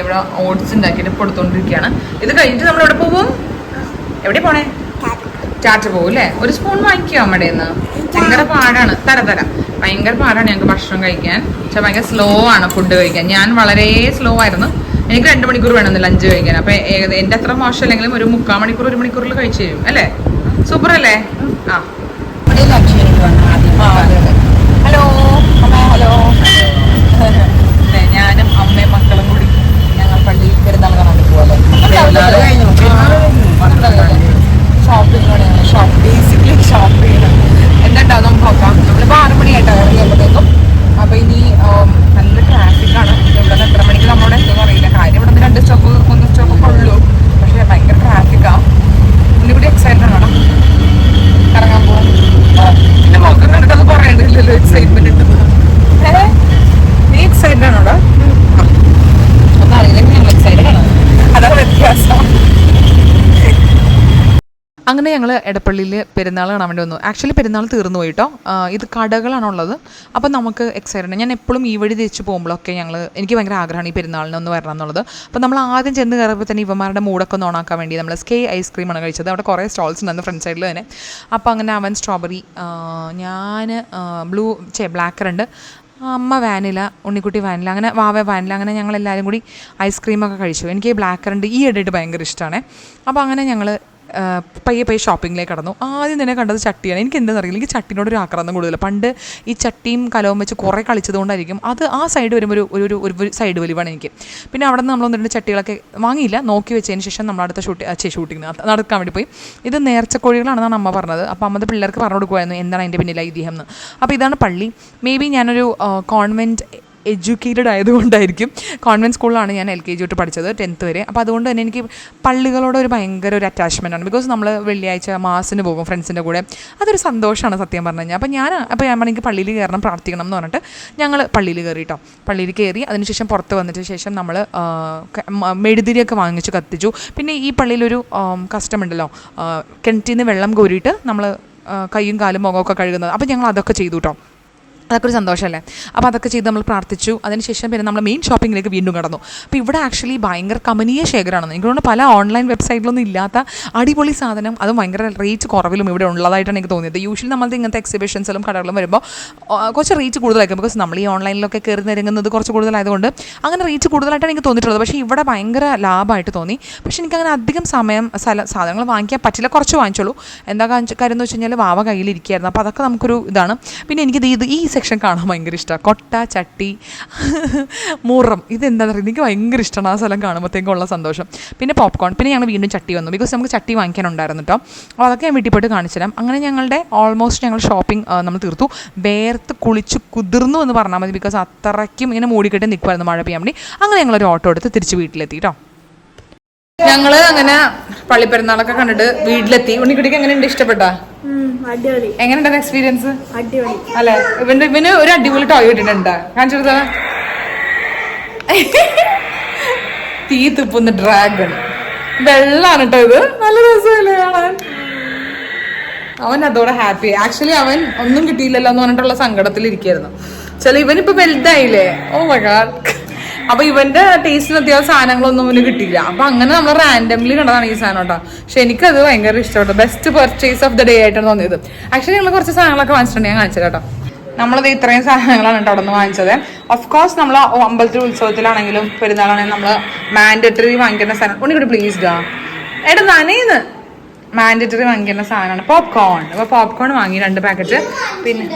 ഇവിടെ ഓട്സ് ഉണ്ടാക്കിയിട്ട് കൊടുത്തോണ്ടിരിക്കുകയാണ്. ഇത് കഴിഞ്ഞിട്ട് നമ്മൾ എവിടെ പോവും? എവിടെ പോണേ? ടാറ്റ പോകും അല്ലേ? ഒരു സ്പൂൺ വാങ്ങിക്കോ അമ്മയുടെ നിന്ന്. ഭയങ്കര പാടാണ്. തരാം. ഭയങ്കര പാടാണ് ഞങ്ങൾക്ക് ഭക്ഷണം കഴിക്കാൻ. പക്ഷെ ഭയങ്കര സ്ലോ ആണ് ഫുഡ് കഴിക്കാൻ. ഞാൻ വളരെ സ്ലോ ആയിരുന്നു. എനിക്ക് 2 മണിക്കൂർ വേണമെന്ന് ലഞ്ച് കഴിക്കാൻ. അപ്പൊ എന്റെ അത്ര മോശം അല്ലെങ്കിലും ഒരു 3/4 മണിക്കൂർ 1 മണിക്കൂറിൽ കഴിച്ചു തരും അല്ലേ? സൂപ്പർ അല്ലേ? ആ ഹലോ ഹലോ. ഞാനും അമ്മയും മക്കളും കൂടി ഞങ്ങൾ പള്ളിയിൽ പെരുന്നാൾ കാണാൻ പോവാല്ലേ. ഷോപ്പിംഗ് എന്താ നമുക്ക് നോക്കാം. നമ്മളിപ്പോൾ 6 മണിയായിട്ടാണ് ഇറങ്ങിയപ്പോഴത്തേക്കും. അപ്പോൾ ഇനി നല്ല ട്രാഫിക്കാണ്. ഇവിടെ നിന്ന് എത്ര മണിക്ക് നമ്മളോട് എത്തുമെന്ന് അറിയില്ല. കാര്യം ഇവിടെ നിന്ന് 2 സ്റ്റോപ്പ് 1 സ്റ്റോപ്പൊക്കെ ഉള്ളൂ. പക്ഷേ ഭയങ്കര ട്രാഫിക്കാണ്. ഇന്നിവിടെ എക്സൈറ്റഡ് ആണോ ഇറങ്ങാൻ പോകും? പിന്നെ നോക്കാൻ കണക്കത് പറയണ്ടില്ലല്ലോ എക്സൈറ്റ്മെന്റ് ഉണ്ടെന്ന്. നീ എക്സൈറ്റഡ് ആണോടാ? ഒന്നും അറിയില്ലെങ്കിൽ ഞങ്ങൾ എക്സൈറ്റഡ് ആണ്. അതാണ് വ്യത്യാസം. അങ്ങനെ ഞങ്ങൾ എടപ്പള്ളിയിൽ പെരുന്നാൾ കാണാൻ വേണ്ടി വന്നു. ആക്ച്വലി പെരുന്നാൾ തീർന്നു പോയിട്ടോ. ഇത് കടകളാണുള്ളത്. അപ്പം നമുക്ക് എക്സൈറ്റഡ്. ഞാൻ എപ്പോഴും ഈ വഴി തിരിച്ച് പോകുമ്പോഴൊക്കെ എനിക്ക് ഭയങ്കര ആഗ്രഹമാണ് ഈ പെരുന്നാളിനൊന്ന് വരണം എന്നുള്ളത്. അപ്പോൾ നമ്മൾ ആദ്യം ചെന്ന് കയറിയപ്പോൾ തന്നെ ഇവന്മാരുടെ മൂടൊക്കെ ഒന്ന് ഓണാക്കാൻ വേണ്ടി നമ്മൾ സ്കേ ഐസ്ക്രീമാണ് കഴിച്ചത്. അവിടെ കുറേ സ്റ്റോൾസ് ഉണ്ടായിരുന്നു ഫ്രണ്ട് സൈഡിൽ തന്നെ. അപ്പോൾ അങ്ങനെ അവൻ സ്ട്രോബെറി, ഞാൻ ബ്ലാക്ക് കറണ്ട്, അമ്മ വാനില, ഉണ്ണിക്കുട്ടി വാനില, അങ്ങനെ വാവ വാനില, അങ്ങനെ ഞങ്ങളെല്ലാവരും കൂടി ഐസ്ക്രീമൊക്കെ കഴിച്ചു. എനിക്ക് ബ്ലാക്ക് കറണ്ട് ഈ ഇടയിട്ട് ഭയങ്കര ഇഷ്ടമാണ്. അപ്പോൾ അങ്ങനെ ഞങ്ങൾ പയ്യെ ഷോപ്പിങ്ങിലേക്ക് കടന്നു. ആദ്യം തന്നെ കണ്ടത് ചട്ടിയാണ്. എനിക്ക് എന്താണെന്ന് അറിയില്ല, എനിക്ക് ചട്ടിനോടൊരു ആക്രാന്തം കൂടുതൽ. പണ്ട് ഈ ചട്ടിയും കലവും വെച്ച് കുറേ കളിച്ചതുകൊണ്ടായിരിക്കും അത് ആ സൈഡ് വരുമ്പോൾ ഒരു സൈഡ് വലിവാണ് എനിക്ക്. പിന്നെ അവിടെ നിന്ന് നമ്മൾ 1-2 ചട്ടികളൊക്കെ വാങ്ങിയില്ല, നോക്കി വെച്ചതിന് ശേഷം നമ്മൾ അടുത്ത ഷൂട്ടിങ്ങിന് നടക്കാൻ വേണ്ടി പോയി. ഇത് നേർച്ചക്കോഴികളാണെന്നാണ് അമ്മ പറഞ്ഞത്. അപ്പോൾ അമ്മയുടെ പിള്ളേർക്ക് പറഞ്ഞു കൊടുക്കുമായിരുന്നു എന്താണ് അതിൻ്റെ പിന്നിൽ ഐതിഹ്യം എന്ന്. അപ്പോൾ ഇതാണ് പള്ളി. മേ ബി ഞാനൊരു കോൺവെൻറ്റ് എഡ്യൂക്കേറ്റഡ് ആയതുകൊണ്ടായിരിക്കും. കോൺവെൻറ്റ് സ്കൂളിലാണ് ഞാൻ LKG തൊട്ട് പഠിച്ചത് 10th വരെ. അപ്പോൾ അതുകൊണ്ട് തന്നെ എനിക്ക് പള്ളികളോട് ഭയങ്കര ഒരു അറ്റാച്ച്മെൻ്റ് ആണ്. ബിക്കോസ് നമ്മൾ വെള്ളിയാഴ്ച മാസിന് പോകും ഫ്രണ്ട്സിൻ്റെ കൂടെ. അതൊരു സന്തോഷമാണ് സത്യം പറഞ്ഞു കഴിഞ്ഞാൽ. അപ്പോൾ ഞാൻ എനിക്ക് പള്ളിയിൽ കയറണം, പ്രാർത്ഥിക്കണം എന്ന് പറഞ്ഞിട്ട് ഞങ്ങൾ പള്ളിയിൽ കയറിയിട്ടോ. പള്ളിയിൽ കയറി അതിനുശേഷം പുറത്ത് വന്നിട്ട് ശേഷം നമ്മൾ മെഴുതിരിയൊക്കെ വാങ്ങിച്ച് കത്തിച്ചു. പിന്നെ ഈ പള്ളിയിലൊരു കസ്റ്റം ഉണ്ടല്ലോ, കിണറ്റിൽ നിന്ന് വെള്ളം കോരിയിട്ട് നമ്മൾ കൈയും കാലും മുഖമൊക്കെ കഴുകുന്നത്. അപ്പോൾ ഞങ്ങൾ അതൊക്കെ ചെയ്തു കേട്ടോ. അതൊക്കെ ഒരു സന്തോഷമല്ലേ. അപ്പോൾ അതൊക്കെ ചെയ്ത് നമ്മൾ പ്രാർത്ഥിച്ചു. അതിനുശേഷം പിന്നെ നമ്മൾ മെയിൻ ഷോപ്പിങ്ങിലേക്ക് വീണ്ടും കടന്നു. അപ്പോൾ ഇവിടെ ആക്ച്വലി ഭയങ്കര കമനീയ ശേഖരമാണ്. എനിക്ക് തോന്നുന്നു പല ഓൺലൈൻ വെബ്സൈറ്റിലൊന്നും ഇല്ലാത്ത അടിപൊളി സാധനം, അതും ഭയങ്കര റേറ്റ് കുറവിലും ഇവിടെ ഉള്ളതായിട്ടാണ് എനിക്ക് തോന്നിയത്. യൂഷ്വലി നമ്മളത് ഇങ്ങനത്തെ എക്സിബിഷൻസിലും കടകളിലും വരുമ്പോൾ കുറച്ച് റേറ്റ് കൂടുതലായിരിക്കും. ബിക്കോസ് നമ്മൾ ഈ ഓൺലൈനിലൊക്കെ കയറി നിരങ്ങുന്നത് കുറച്ച് കൂടുതലായതുകൊണ്ട് അങ്ങനെ റേറ്റ് കൂടുതലായിട്ടാണ് എനിക്ക് തോന്നിയിട്ടുള്ളത്. പക്ഷേ ഇവിടെ ഭയങ്കര ലാഭമായിട്ട് തോന്നി. പക്ഷേ എനിക്കങ്ങനെ അധികം സമയം സാധനങ്ങൾ വാങ്ങിക്കാൻ പറ്റില്ല, കുറച്ച് വാങ്ങിച്ചോളൂ. എന്താ കാര്യം എന്ന് വെച്ച് കഴിഞ്ഞാൽ വാവ കയ്യിലിരിക്കുകയായിരുന്നു. അപ്പോൾ അതൊക്കെ നമുക്കൊരു ഇതാണ്. പിന്നെ എനിക്കിത് ഈ സെക്ഷൻ കാണാൻ ഭയങ്കര ഇഷ്ടമാണ്. കൊട്ട, ചട്ടി, മുറം, ഇതെന്താണെന്ന് പറയുക എനിക്ക് ഭയങ്കര ഇഷ്ടമാണ് ആ സ്ഥലം കാണുമ്പോഴത്തേക്കുള്ള സന്തോഷം. പിന്നെ പോപ്കോൺ. പിന്നെ ഞങ്ങൾ വീണ്ടും ചട്ടി വന്നു, ബിക്കോസ് നമുക്ക് ചട്ടി വാങ്ങിക്കാനുണ്ടായിരുന്നു കേട്ടോ. അപ്പോൾ അതൊക്കെ ഞാൻ വീട്ടിൽ പോയിട്ട് കാണിച്ചു തരാം. അങ്ങനെ ഞങ്ങളുടെ ഓൾമോസ്റ്റ് ഞങ്ങൾ ഷോപ്പിംഗ് നമ്മൾ തീർത്തു. വേർത്ത് കുളിച്ച് കുതിർന്നു എന്ന് പറഞ്ഞാൽ മതി. ബിക്കോസ് അത്രയ്ക്കും ഇങ്ങനെ മൂടിക്കെട്ട് നിൽക്കുമായിരുന്നു മഴ പെയ്യാൻ വേണ്ടി. അങ്ങനെ ഞങ്ങളൊരു ഓട്ടോ എടുത്ത് തിരിച്ച് വീട്ടിലെത്തി കേട്ടോ. ഞങ്ങള് അങ്ങനെ പള്ളിപ്പെരുന്നാളൊക്കെ കണ്ടിട്ട് വീട്ടിലെത്തി. ഉണ്ണിക്കുട്ടിക്ക് എങ്ങനെയുണ്ട്? ഇഷ്ടപ്പെട്ടാ? എങ്ങനെയുണ്ടായിരുന്നു എക്സ്പീരിയൻസ്? അല്ലെ, ഇവന് ഒരു അടിപൊളി ടോയ് ഇട്ടിട്ടുണ്ട്. കാണിച്ചെടുത്ത തീ തുപ്പുന്ന ഡ്രാഗൺ വെള്ളാണ് കേട്ടോ. ഇത് നല്ല രസമല്ലേ കാണാൻ? അവൻ അതോടെ ഹാപ്പി. ആക്ച്വലി അവൻ ഒന്നും കിട്ടിയില്ലല്ലോ എന്ന് പറഞ്ഞിട്ടുള്ള സങ്കടത്തിലിരിക്കായിരുന്നു. ഇവനിപ്പോ വലുതായില്ലേ. Oh my God. അപ്പൊ ഇവന്റെ ടേസ്റ്റിന് അത്യാവശ്യം സാധനങ്ങളൊന്നും അവന് കിട്ടിയില്ല. അപ്പൊ അങ്ങനെ നമ്മൾ റാൻഡംലി കണ്ടതാണ് ഈ സാധനം കേട്ടോ. പക്ഷെ എനിക്കത് ഭയങ്കര ഇഷ്ടപ്പെട്ടു. Best purchase of the day ആയിട്ടാണ് തോന്നിയത്. ആക്ച്വലി ഞങ്ങൾ കുറച്ച് സാധനങ്ങളൊക്കെ വാങ്ങിച്ചിട്ടുണ്ട്, ഞാൻ കാണിച്ചത് കേട്ടോ. നമ്മളത് ഇത്രയും സാധനങ്ങളാണ് കേട്ടോ അവിടെ നിന്ന് വാങ്ങിച്ചത്. ഓഫ് കോഴ്സ് നമ്മൾ അമ്പലത്തിൽ ഉത്സവത്തിലാണെങ്കിലും പെരുന്നാളാണെങ്കിലും നമ്മൾ മാൻഡറ്ററി വാങ്ങിക്കേണ്ട സാധനം. ഉണ്ണിക്കൂടി പ്ലീസ് ഡാ ഏട്ടാ നനയുന്ന് മാൻഡറ്ററി വാങ്ങിക്കേണ്ട സാധനമാണ് പോപ്കോൺ. അപ്പോൾ പോപ്കോൺ വാങ്ങി 2 പാക്കറ്റ്. പിന്നെ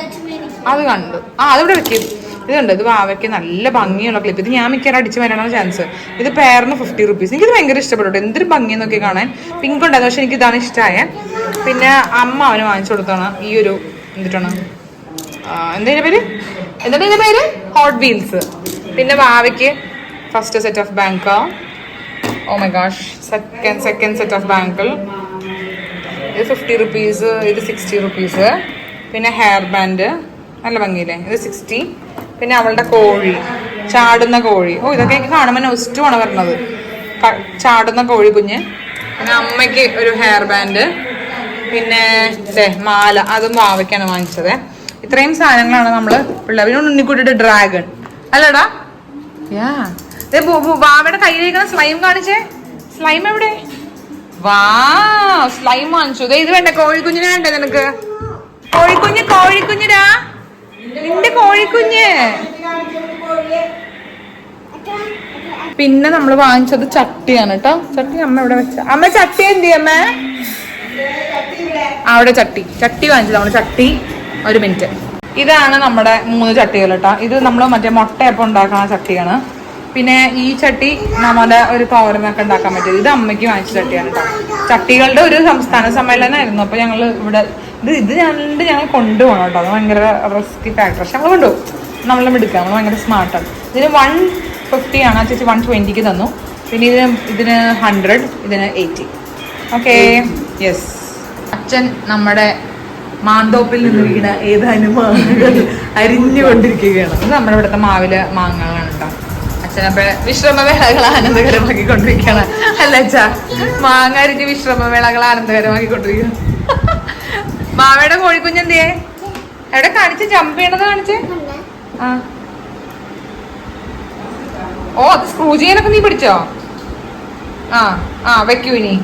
അത് കണ്ടു. അതിവിടെ വെക്കും. ഇതുണ്ട്, ഇത് വാവയ്ക്ക് നല്ല ഭംഗിയുള്ള ക്ലിപ്പ്. ഇത് ഞാൻ മിക്കവാറും അടിച്ച് വരാനുള്ള ചാൻസ്. ഇത് പെയറിന് 50 rupees. എനിക്കിത് ഭയങ്കര ഇഷ്ടപ്പെട്ടു. എന്തൊരു ഭംഗിയെന്നൊക്കെ കാണാൻ. പിങ്ക് ഉണ്ടായിരുന്നു, പക്ഷെ എനിക്കിതാണ് ഇഷ്ടമായ. പിന്നെ അമ്മ അവന് വാങ്ങിച്ചു കൊടുത്താണ് ഈ ഒരു എന്തിട്ടാണ് എന്തിന്റെ പേര് ഹോട്ട് വീൽസ്. പിന്നെ വാവയ്ക്ക് first set of bank. Oh my gosh, second set of bangle. ഇത് 50 rupees, ഇത് 60 rupees. പിന്നെ ഹെയർ ബാൻഡ് നല്ല ഭംഗിയില്ലേ, ഇത് 60. പിന്നെ അവളുടെ കോഴി, ചാടുന്ന കോഴി. ഓ ഇതൊക്കെ എനിക്ക് കാണുമ്പോൾ നെക്സ്റ്റുമാണ് പറഞ്ഞത്, ചാടുന്ന കോഴി കുഞ്ഞ്. പിന്നെ അമ്മയ്ക്ക് ഒരു ഹെയർ ബാൻഡ്. പിന്നെ മാല, അതും വാവയ്ക്കാണ് വാങ്ങിച്ചത്. ഇത്രയും സാധനങ്ങളാണ് നമ്മൾ പിള്ളേർ. ഉണ്ണിക്കുട്ടിയുടെ ഡ്രാഗൺ അല്ലടാ. വാവയുടെ കയ്യിലിരിക്കുന്ന സ്ലൈം കാണിച്ചേ. സ്ലൈം എവിടെ? വാ സ്ലൈം വാങ്ങിച്ചു. ഇത് വേണ്ട, കോഴിക്കുഞ്ഞിനെ വേണ്ടേ നിനക്ക്? കോഴിക്കുഞ്ഞിടാ, നിന്റെ കോഴിക്കുഞ്ഞ്. പിന്നെ നമ്മൾ വാങ്ങിച്ചത് ചട്ടിയാണ് കേട്ടോ. ചട്ടി അമ്മ ഇവിടെ വെച്ച. അമ്മ ചട്ടി എന്ത് ചെയ്യും അമ്മ? അവിടെ ചട്ടി വാങ്ങിച്ചത് നമ്മള്. ചട്ടി ഒരു മിനിറ്റ്. ഇതാണ് നമ്മുടെ 3 ചട്ടികൾ കേട്ടോ. ഇത് നമ്മൾ മറ്റേ മുട്ടയപ്പം ഉണ്ടാക്കുന്ന ചട്ടിയാണ്. പിന്നെ ഈ ചട്ടി നമ്മുടെ ഒരു തോരനൊക്കെ ഉണ്ടാക്കാൻ പറ്റിയത്. ഇത് അമ്മയ്ക്ക് വാങ്ങിച്ച ചട്ടിയാണ് കേട്ടോ. ചട്ടികളുടെ ഒരു സംസ്ഥാന സമ്മേളനമായിരുന്നു. അപ്പൊ ഞങ്ങൾ ഇവിടെ ഞങ്ങൾ കൊണ്ടുപോകണം കേട്ടോ. അത് ഭയങ്കര റിസ്കി ഫാക്ടർ. പക്ഷെ ഞങ്ങൾ കൊണ്ടുപോകും. നമ്മളും എടുക്കാം. നമ്മൾ ഭയങ്കര സ്മാർട്ടാണ്. ഇതിന് 150 ആണ്. ആ ചേച്ചി 120 തന്നു. പിന്നെ ഇതിന് 100, ഇതിന് 80. Okay, yes. അച്ഛൻ നമ്മുടെ മാന്തോപ്പിൽ നിന്ന് വീണ ഏതാനും മാങ്ങകൾ അരിഞ്ഞുകൊണ്ടിരിക്കുകയാണ്. ഇത് നമ്മുടെ ഇവിടുത്തെ മാവിലെ മാങ്ങകളാണ് കേട്ടോ. അച്ഛനപ്പോ വിശ്രമവേളകൾ ആനന്ദകരമാക്കിക്കൊണ്ടിരിക്കുകയാണ്. അല്ല അച്ഛാ, മാങ്ങ അരിഞ്ഞ് വിശ്രമവേളകൾ ആനന്ദകരമാക്കിക്കൊണ്ടിരിക്കുകയാണ്. മാവയുടെ കോഴിക്കുഞ്ഞെന്തേ? എവിടെ കാണിച്ച്? ജമ്പ് ചെയ്യണത് കാണിച്ച്. ഓ, അത് സ്ക്രൂ ചെയ്യാനൊക്കെ നീ പിടിച്ചോ? വെക്കൂ ഇനി.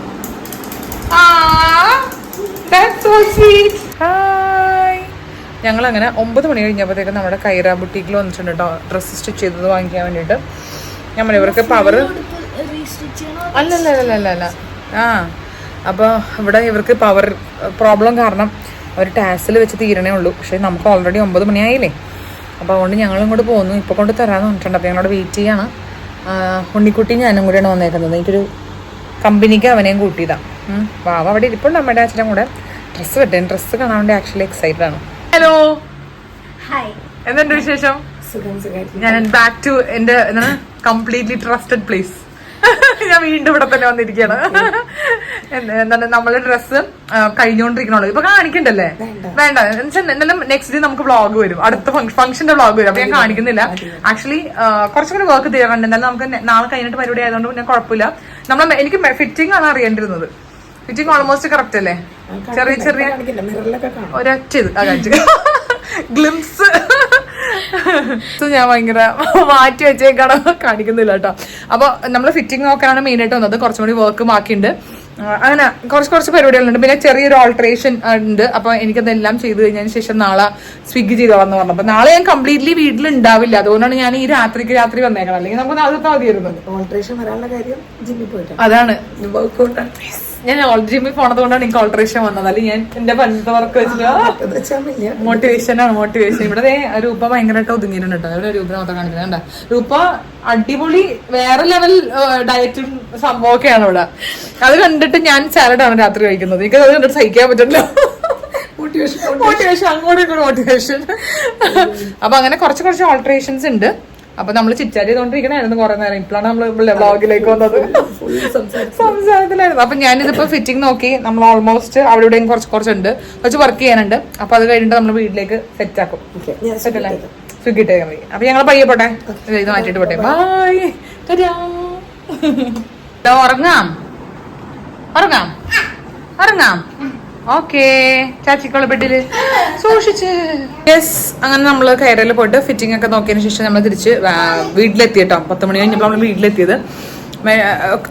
ഞങ്ങൾ അങ്ങനെ 9 മണി കഴിഞ്ഞപ്പോഴത്തേക്കും നമ്മുടെ കൈറ ബുട്ടീക്കിൽ വന്നിട്ടുണ്ട് കേട്ടോ. ഡ്രസ്സ് സ്റ്റിച്ച് ചെയ്തത് വാങ്ങിക്കാൻ വേണ്ടിയിട്ട്. നമ്മൾ ഇവർക്ക് പവർ അല്ലല്ല അപ്പോൾ ഇവിടെ ഇവർക്ക് പവർ പ്രോബ്ലം കാരണം അവർ ടാസിൽ വെച്ച് തീരണേ ഉള്ളൂ. പക്ഷേ നമുക്ക് ഓൾറെഡി 9 മണിയായില്ലേ. അപ്പോൾ അതുകൊണ്ട് ഞങ്ങൾ ഇങ്ങോട്ട് പോകുന്നു. ഇപ്പോൾ കൊണ്ട് തരാമെന്ന് പറഞ്ഞിട്ടുണ്ട്. അപ്പോൾ ഞങ്ങളോട് വെയിറ്റ് ചെയ്യാണ്. ഉണ്ണിക്കുട്ടി ഞാനും കൂടെയാണ് വന്നേക്കുന്നത്. എനിക്കൊരു കമ്പനിക്ക് അവനെയും കൂട്ടിയതാണ്. വാവ അവിടെ ഇരിപ്പുണ്ട് അമ്മയുടെ അച്ഛനും കൂടെ. ഡ്രസ്സ് കാണാൻ വേണ്ടി ആക്ച്വലി എക്സൈറ്റഡ് ആണ്. ഹലോ, എന്തുണ്ട് വിശേഷം? ഞാൻ ബാക്ക് ടു എന്റെ കംപ്ലീറ്റ്ലി ട്രസ്റ്റഡ് പ്ലേസ്. ഞാൻ വീണ്ടും ഇവിടെ തന്നെ വന്നിരിക്കുകയാണ്. എന്താണ് നമ്മളെ ഡ്രസ്സ് കഴിഞ്ഞോണ്ടിരിക്കണുള്ളൂ. ഇപ്പൊ കാണിക്കണ്ടല്ലേ? വേണ്ട, എന്തായാലും നെക്സ്റ്റ് ഡേ നമുക്ക് വ്ളോഗ് വരും. അടുത്ത ഫംഗ്ഷന്റെ വ്ളോഗ് വരും. അപ്പൊ ഞാൻ കാണിക്കുന്നില്ല. ആക്ച്വലി കുറച്ചുകൂടി വർക്ക് തീരാറുണ്ട്. എന്തായാലും നമുക്ക് നാളെ കഴിഞ്ഞിട്ട് പരിപാടി ആയതുകൊണ്ട് പിന്നെ കുഴപ്പമില്ല. എനിക്ക് ഫിറ്റിംഗ് ആണ് അറിയേണ്ടിരുന്നത്. ഫിറ്റിംഗ് ഓൾമോസ്റ്റ് കറക്റ്റ് അല്ലേ? ചെറിയ ഒരൊറ്റ ഗ്ലിംസ് ഞാൻ ഭയങ്കര മാറ്റി വെച്ചേക്കാണ്, കാണിക്കുന്നില്ല കേട്ടോ. അപ്പൊ നമ്മള് ഫിറ്റിംഗ് നോക്കാനാണ് മെയിൻ ആയിട്ട് വന്നത്. കുറച്ചും കൂടി വർക്ക് ബാക്കിയുണ്ട്. അങ്ങനെ കുറച്ച് പരിപാടികളുണ്ട്. പിന്നെ ചെറിയൊരു ഓൾട്രേഷൻ ഉണ്ട്. അപ്പൊ എനിക്കതെല്ലാം ചെയ്ത് കഴിഞ്ഞതിന് ശേഷം നാളെ സ്വിഗ്ഗി ചെയ്തോളാന്ന് പറഞ്ഞു. അപ്പൊ നാളെ ഞാൻ കംപ്ലീറ്റ്ലി വീട്ടിൽ ഉണ്ടാവില്ല. അതുകൊണ്ടാണ് ഞാൻ ഈ രാത്രി വന്നേക്കണം. അല്ലെങ്കിൽ നമുക്ക് നാളത്തെ മതിയായിരുന്നു. ഓൾട്രേഷൻ വരാനുള്ള കാര്യം ജിമ്മിൽ പോയിട്ട് അതാണ്. ഞാൻ ജിമ്മിൽ പോണത് കൊണ്ടാണ് എനിക്ക് ഓൾട്രേഷൻ വന്നത്. അല്ലെങ്കിൽ ഞാൻ എന്റെ പണ്ടത്തെ വർക്ക് വെച്ചിട്ട് മോട്ടിവേഷൻ. ഇവിടെ രൂപ ഭയങ്കരമായിട്ട് ഒതുങ്ങിയിട്ടുണ്ട് കേട്ടോ. ഇവിടെ രൂപ മൊത്തം കാണിക്കുന്നുണ്ട്. രൂപ അടിപൊളി വേറെ ലെവൽ ഡയറ്റും സംഭവമൊക്കെയാണ് ഇവിടെ. അത് കണ്ടിട്ട് ഞാൻ സാലഡാണ് രാത്രി കഴിക്കുന്നത്. എനിക്ക് അത് കണ്ടിട്ട് സഹിക്കാൻ പറ്റില്ല. മോട്ടിവേഷൻ അങ്ങോട്ടും മോട്ടിവേഷൻ. അപ്പൊ അങ്ങനെ കുറച്ച് ഓൾട്രേഷൻസ് ഉണ്ട്. അപ്പൊ നമ്മള് ചിറ്റാറ്റ് ചെയ്തോണ്ടിരിക്കണായിരുന്നു കുറെ നേരം. ഇപ്പോഴാണ് നമ്മള് വ്ളോഗിലേക്ക് വന്നത്. സംസാരത്തിലായിരുന്നു. അപ്പൊ ഞാനിതിപ്പോ ഫിറ്റിംഗ് നോക്കി. നമ്മൾ ഓൾമോസ്റ്റ് അവിടെ ഇവിടെയും കുറച്ചുണ്ട്. കുറച്ച് വർക്ക് ചെയ്യാനുണ്ട്. അപ്പൊ അത് കഴിഞ്ഞിട്ട് നമ്മൾ വീട്ടിലേക്ക് സെറ്റ് ആക്കും. സെറ്റ് അല്ലേ? സ്വിഗ്ഗി ഇട്ടേക്കാൻ മതി. അപ്പൊ ഞങ്ങൾ പയ്യെ പോട്ടെ, ഇത് മാറ്റിട്ട് പോട്ടെ. ബൈ. ഉറങ്ങാം. ഓക്കെ, ചാച്ചിക്കുള്ള ബെഡില് സൂക്ഷിച്ച്. യെസ്, അങ്ങനെ നമ്മള് കയറയിൽ പോയിട്ട് ഫിറ്റിംഗ് ഒക്കെ നോക്കിയതിന് ശേഷം നമ്മൾ തിരിച്ച് വീട്ടിലെത്തി കേട്ടോ. 10 മണി കഴിഞ്ഞപ്പോൾ നമ്മൾ വീട്ടിലെത്തിയത്.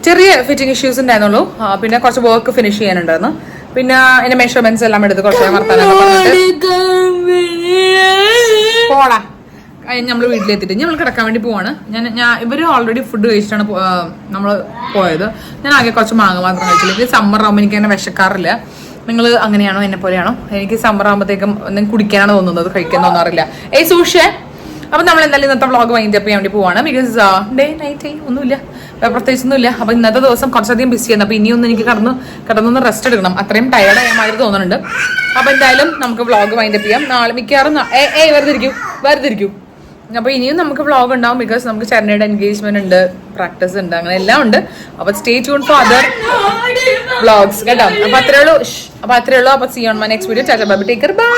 ചെറിയ ഫിറ്റിംഗ് ഇഷ്യൂസ് ഉണ്ടായിരുന്നുള്ളൂ. പിന്നെ കുറച്ച് വർക്ക് ഫിനിഷ് ചെയ്യാനുണ്ടായിരുന്നു. പിന്നെ അതിന്റെ മെഷർമെന്റ്സ് എല്ലാം എടുത്ത് കുറച്ച് വർത്താനൊക്കെ പറഞ്ഞിട്ട് പോടാ. നമ്മൾ വീട്ടിലെത്തിയിട്ട് ഞങ്ങൾ കിടക്കാൻ വേണ്ടി പോവാണ്. ഇവര് ഓൾറെഡി ഫുഡ് കഴിച്ചിട്ടാണ് നമ്മൾ പോയത്. ഞാൻ ആകെ കുറച്ച് മാങ്ങ മാത്രം കഴിച്ചില്ല. എനിക്ക് സമ്മർ ആകുമ്പോൾ എനിക്ക് അങ്ങനെ വിശക്കാറില്ല. നിങ്ങൾ അങ്ങനെയാണോ, എന്നെ പോലെയാണോ? എനിക്ക് സമ്മർ ആകുമ്പോഴത്തേക്കും എന്തെങ്കിലും കുടിക്കാനാണ് തോന്നുന്നത്, കഴിക്കാൻ തോന്നാറില്ല. സൂക്ഷിച്ചേ. അപ്പൊ നമ്മൾ എന്തായാലും ഇന്നത്തെ വ്ളോഗ് വൈൻഡ് അപ്പ് ചെയ്യാൻ വേണ്ടി പോവാണ്. ബിക്കോസ് ഡേ നൈറ്റ് ഒന്നുമില്ല, പ്രത്യേകിച്ചൊന്നുമില്ല. അപ്പൊ ഇന്നത്തെ ദിവസം കുറച്ചധികം ബിസി ആയിരുന്നു. അപ്പൊ ഇനിയൊന്നും എനിക്ക് കിടന്നൊന്ന് റെസ്റ്റ് എടുക്കണം. അത്രയും ടയർഡായ മാതിരി തോന്നുന്നുണ്ട്. അപ്പൊ എന്തായാലും നമുക്ക് വ്ളോഗ് വൈൻഡ് അപ്പ് ചെയ്യാം. നാളെ മിക്കവാറും വെറുതെ ഇരിക്കും. അപ്പൊ ഇനിയും നമുക്ക് വ്ളോഗ് ഉണ്ടാവും. ബിക്കോസ് നമുക്ക് ചരണയുടെ എൻഗേജ്മെന്റ് ഉണ്ട്, പ്രാക്ടീസ് ഉണ്ട്, അങ്ങനെ എല്ലാം ഉണ്ട്. അപ്പൊ stay tune for other vlogs കേട്ടോ. അപ്പൊ അത്രേ ഉള്ളൂ. അപ്പൊ see on my next video. Tata bye, take care, by.